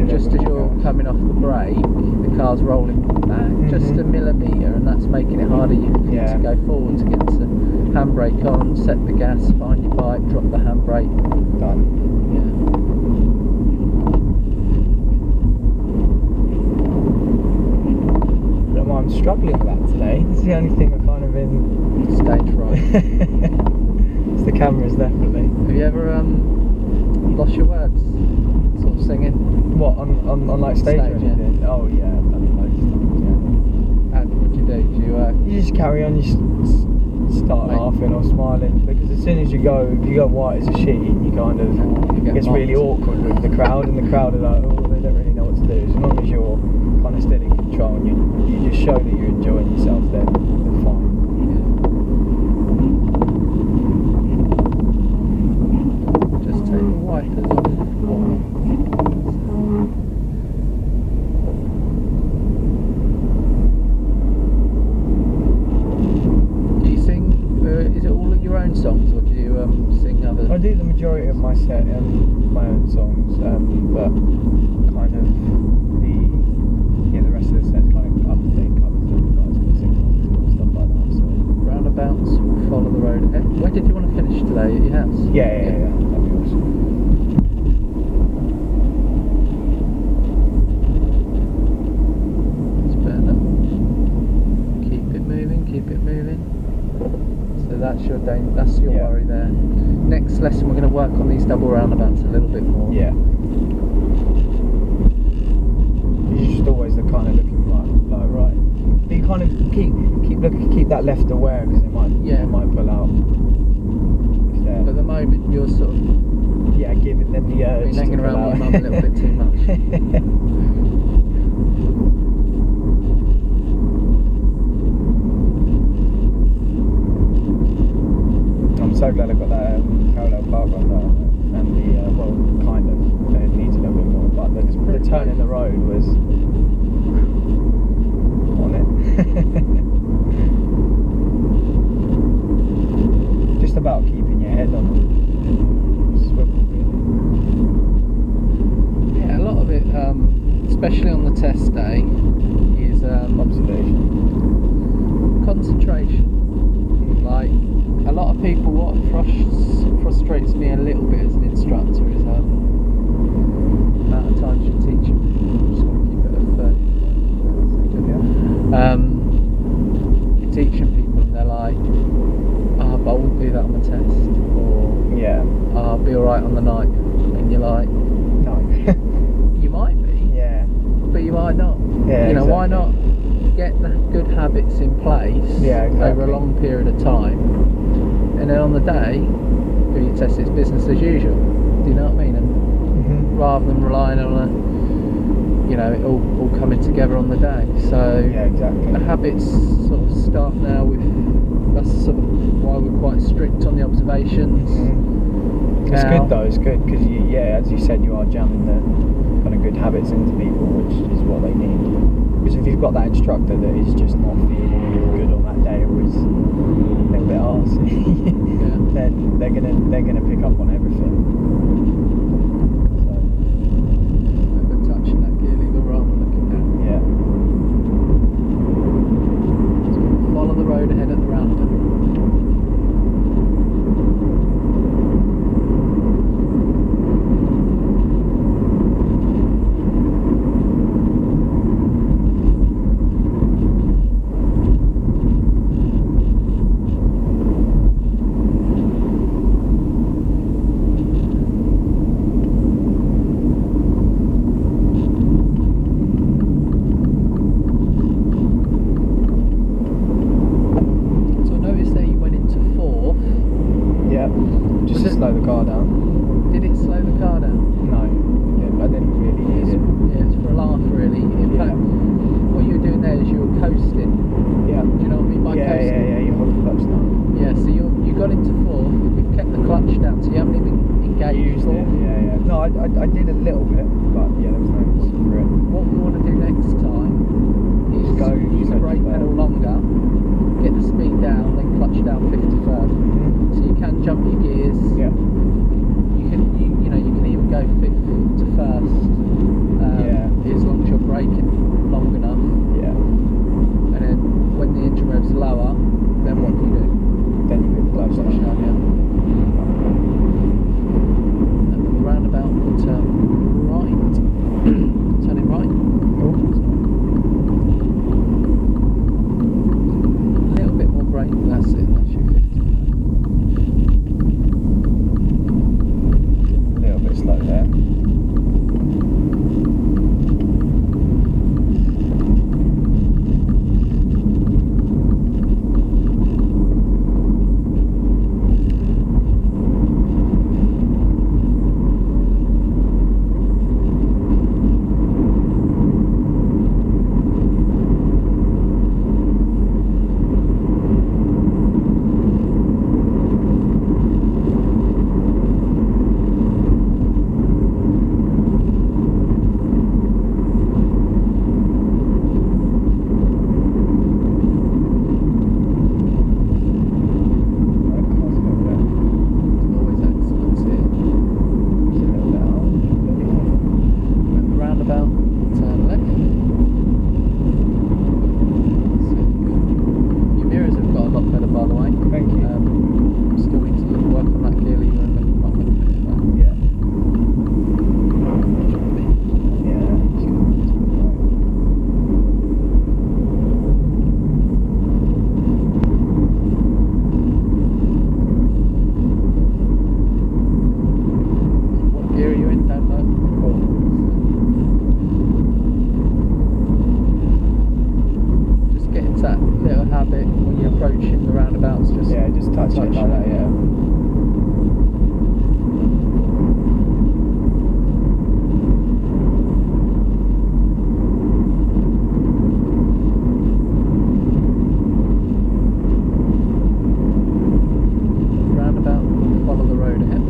Speaker 1: Just as you're coming off the brake, the car's rolling back just a millimetre, and that's making it harder to go forward to get the handbrake on, set the gas, find your bike, drop the handbrake.
Speaker 2: Done. Yeah. I'm struggling with that today. It's the only thing I've kind of been
Speaker 1: stage fright.
Speaker 2: It's the cameras, definitely.
Speaker 1: Have you ever lost your words? Sort of singing?
Speaker 2: What, on like stage or anything?
Speaker 1: Yeah.
Speaker 2: Oh yeah, I've done it loads of times, yeah.
Speaker 1: And what do you do?
Speaker 2: You just carry on, you start laughing or smiling, because as soon as you go white as a sheet, you kind of, it gets really awkward with the crowd, and the crowd are like, oh, they don't really know what to do. As long as you're kind of still in control and you just show that you're enjoying yourself, then fine.
Speaker 1: Just take the wipers off. Is it all of your own songs, or do you sing others?
Speaker 2: I do the majority of my set, my own songs, but kind of the rest of the set's kind of up-to-date covers that the guys can sing and stuff like that. So
Speaker 1: roundabouts will follow the road ahead. Where did you want to finish today? At your house?
Speaker 2: Yeah. That'd be awesome.
Speaker 1: It's better. Keep it moving. Keep it moving. So that's your worry there. Next lesson we're going to work on these double roundabouts a little bit more.
Speaker 2: Yeah. You're just always the kind of looking right. But you kind of keep that left aware, because it might pull out.
Speaker 1: At the moment you're sort of
Speaker 2: giving them the urge.
Speaker 1: You're hanging around with your mum a little bit too much.
Speaker 2: I'm so glad I got that parallel park on there, and the kind of it needs a little bit more, but the turn in the road was on it. Just about keeping your head on swivel, really.
Speaker 1: Yeah, a lot of it, especially on the test day, is
Speaker 2: observation,
Speaker 1: concentration. Like, a lot of people, what frustrates me a little bit as an instructor is the amount of times you teach them. Just want to keep it at 30. You're teaching people and they're like, but I wouldn't do that on the test, or I'll be alright on the night, and you're like,
Speaker 2: no.
Speaker 1: You might be, but you might not.
Speaker 2: Exactly.
Speaker 1: Why not get the good habits in place over a long period of time, and then on the day do your test, it's business as usual. Do you know what I mean? And rather than relying on it all coming together on the day. So the habits sort of start now with, that's sort of why we're quite strict on the observations.
Speaker 2: It's good though, it's good, because as you said, you are jamming the kind of good habits into people, which is what they need. Because if you've got that instructor that is just not feeling good on that day, or is a little bit arsey, then they're gonna pick up on everything. So
Speaker 1: remember touching that gear lever rather than looking down. So we'll follow the road ahead at the roundabout.
Speaker 2: Just to slow the car down.
Speaker 1: Did it slow the car down? gauge
Speaker 2: used
Speaker 1: for.
Speaker 2: it. Yeah. No, I did a little bit, but yeah, there was no reason for it.
Speaker 1: What we want to do next time is
Speaker 2: Go
Speaker 1: use the brake pedal longer, get the speed down, then clutch down 50 first. So you can jump your gears.
Speaker 2: Yeah.
Speaker 1: You can even go fifth to first. As long as you're braking long enough.
Speaker 2: Yeah.
Speaker 1: And then when the engine rev's lower, then what do you do?
Speaker 2: Then you hit the clutch down.
Speaker 1: Yeah. And the roundabout will turn right. Turning right.
Speaker 2: Oh,
Speaker 1: A little bit more brake. That's it. That's your 50.
Speaker 2: a little bit slow there. Touch it like that, yeah.
Speaker 1: Roundabout, follow the road ahead.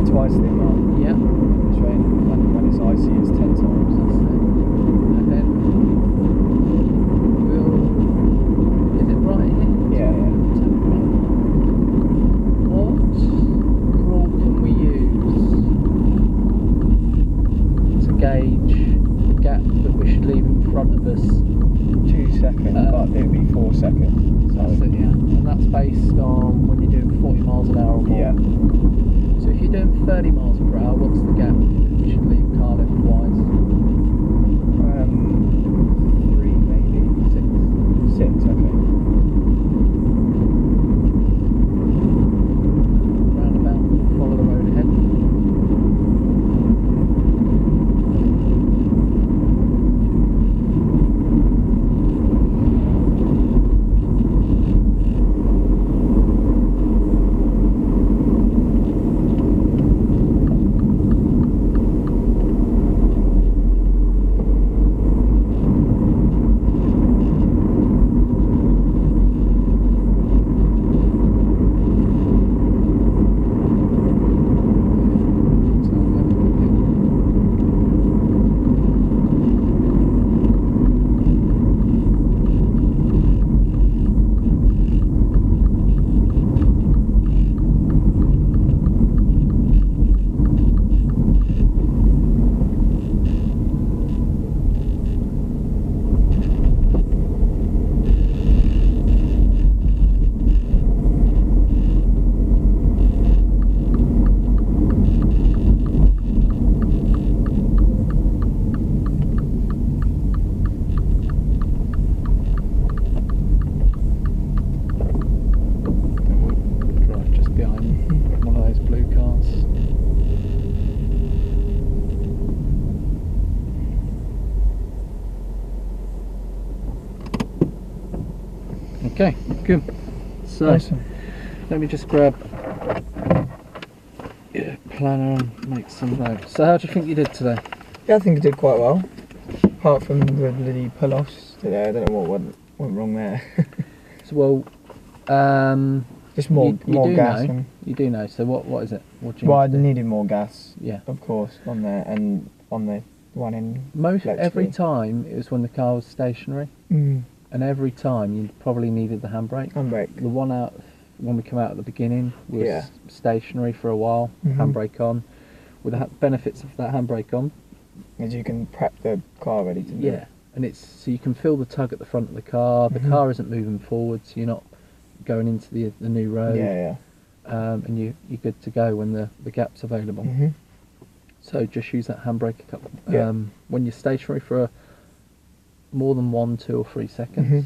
Speaker 2: Twice the amount.
Speaker 1: Yeah.
Speaker 2: It's raining. When it's icy, it's 10 times.
Speaker 1: And then is it right here?
Speaker 2: Yeah.
Speaker 1: What rule can we use to gauge the gap that we should leave in front of us?
Speaker 2: 2 seconds, but it'd be 4 seconds. So.
Speaker 1: That's it, yeah. And that's based on when you're doing 40 miles an hour or more.
Speaker 2: Yeah.
Speaker 1: So if you're doing 30 miles per hour, what's the gap that we should leave car length wise?
Speaker 2: 3 maybe. 6, okay.
Speaker 1: Roundabout, follow the road ahead. Okay, good. So
Speaker 2: Awesome.
Speaker 1: let me just grab your planner and make some notes. So how do you think you did today?
Speaker 2: Yeah, I think I did quite well. Apart from the bloody pull-offs today, I don't know what went wrong there.
Speaker 1: So
Speaker 2: Just more
Speaker 1: do
Speaker 2: gas.
Speaker 1: know. You do know. So what is it? What do you
Speaker 2: Well, I
Speaker 1: need to do?
Speaker 2: needed more gas.
Speaker 1: Yeah.
Speaker 2: Of course, on there and on the one in.
Speaker 1: Every time it was when the car was stationary, and every time you probably needed the handbrake.
Speaker 2: Handbrake.
Speaker 1: The one out when we come out at the beginning was
Speaker 2: Yeah.
Speaker 1: stationary for a while, handbrake on. With the benefits of that handbrake on,
Speaker 2: As you can prep the car ready to move.
Speaker 1: and it's so you can feel the tug at the front of the car. The car isn't moving forward, so you're not going into the new road. And you're good to go when the gap's available. So just use that handbrake a couple. When you're stationary for more than 1, 2 or 3 seconds,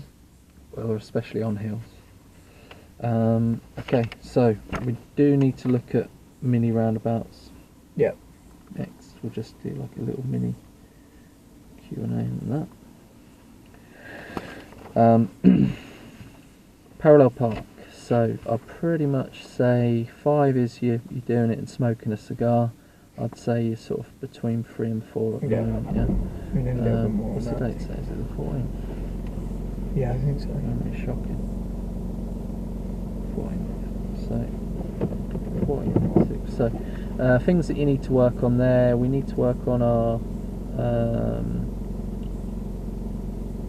Speaker 1: or especially on hills. Okay, so we do need to look at mini roundabouts. Next, we'll just do like a little mini Q&A on that. Parallel park. So I'll pretty much say 5 is you're doing it and smoking a cigar. I'd say you're sort of between 3 and 4 at the moment.
Speaker 2: And then a little bit more
Speaker 1: what's
Speaker 2: on
Speaker 1: the
Speaker 2: that.
Speaker 1: date say? Is it the 14th?
Speaker 2: Yeah, I think so.
Speaker 1: It's shocking. 14th. So 14th. So things that you need to work on there. We need to work on our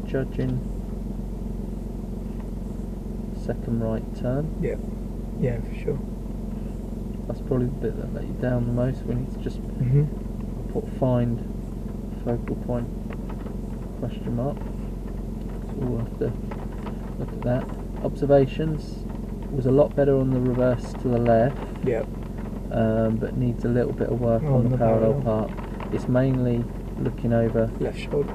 Speaker 1: judging second right turn.
Speaker 2: Yeah, for sure.
Speaker 1: That's probably the bit that let you down the most. We need to just find focal point question mark. So we'll have to look at that. Observations was a lot better on the reverse to the left. But needs a little bit of work on the parallel part. It's mainly looking over
Speaker 2: left shoulder.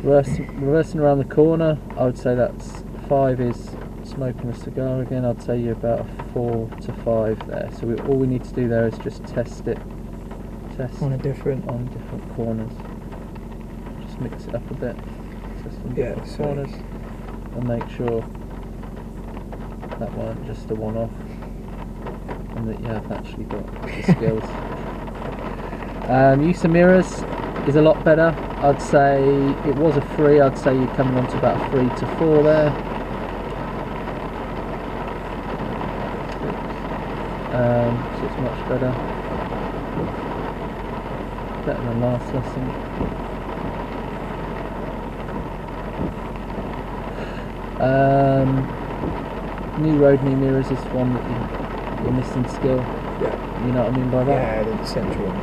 Speaker 1: Reversing around the corner, I would say that's 5 is smoking a cigar again. I'd say you're about a 4 to 5 there. So all we need to do there is just test
Speaker 2: on different
Speaker 1: corners. Just mix it up a bit. Test on different corners and make sure that weren't just a one-off and that you have actually got the skills. Use of mirrors is a lot better. I'd say it was a 3, I'd say you're coming on to about a 3 to 4 there. So it's much better. Better than last lesson. New road, new mirrors is one that you're missing skill. You know what I mean by that?
Speaker 2: Yeah, the central one.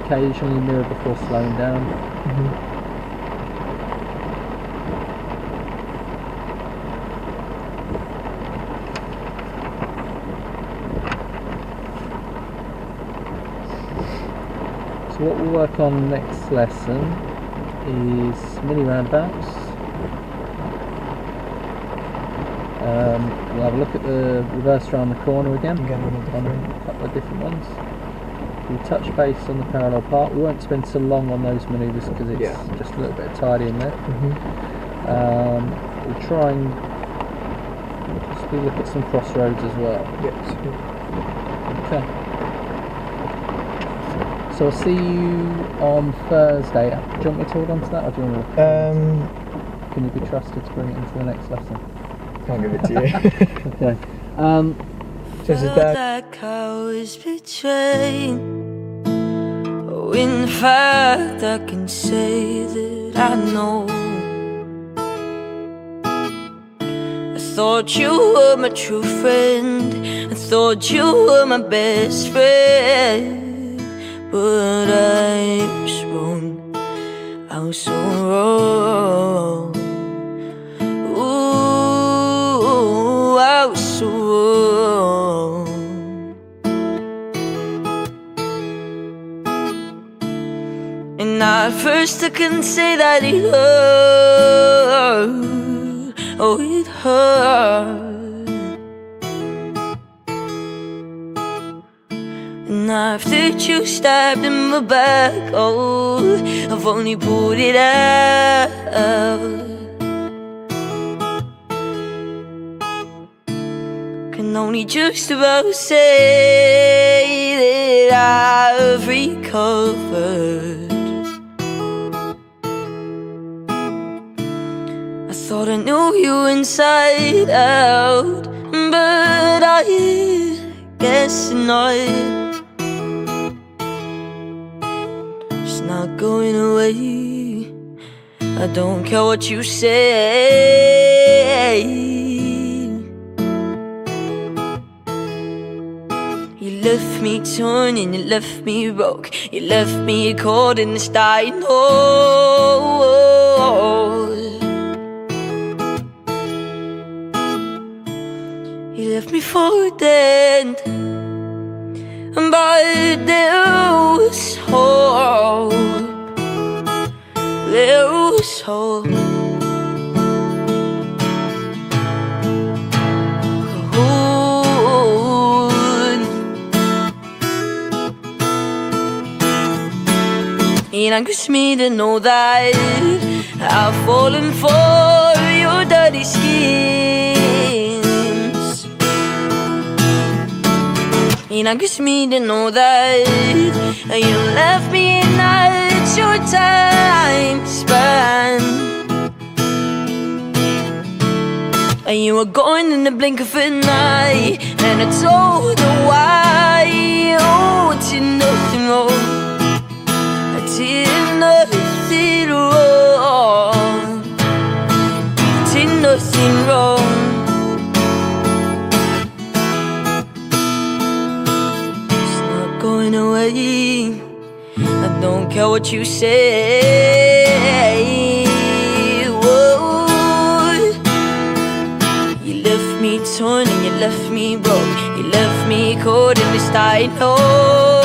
Speaker 1: Occasionally mirror before slowing down. So what we'll work on next lesson is mini roundabouts. We'll have a look at the reverse around the corner again on a couple of different ones. We'll touch base on the parallel part. We won't spend so long on those manoeuvres because it's just a little bit tidy in there. We'll try and just look at some crossroads as well. Okay. So I'll see you on Thursday. Do you want me to hold on to that, or do you want to? Can you be trusted to bring it into the next lesson?
Speaker 2: I'll give it to you.
Speaker 1: Okay.
Speaker 2: Just as dad.
Speaker 3: Like I was betrayed. Oh, in fact, I can say that I know. I thought you were my true friend. I thought you were my best friend. But I was wrong. I was so wrong. Ooh, I was so wrong. And at first I couldn't say that it hurt. Oh, it hurt. knife that you stabbed in my back. Oh, I've only pulled it out. Can only just about say that I've recovered. I thought I knew you inside out, but I guess not. It's not going away. I don't care what you say. You left me torn and you left me broke. You left me caught in this dying hole. You left me for dead, but there was hope. There was hope. It angers me to know that I've fallen for your dirty schemes. It angers me to know that you left me in that short time span, and you were gone in the blink of an eye, and I told her why. Oh, it's nothing wrong. Did nothing wrong. Did nothing wrong. It's not going away. I don't care what you say. Whoa. You left me torn and you left me broke. You left me caught in this tight hole.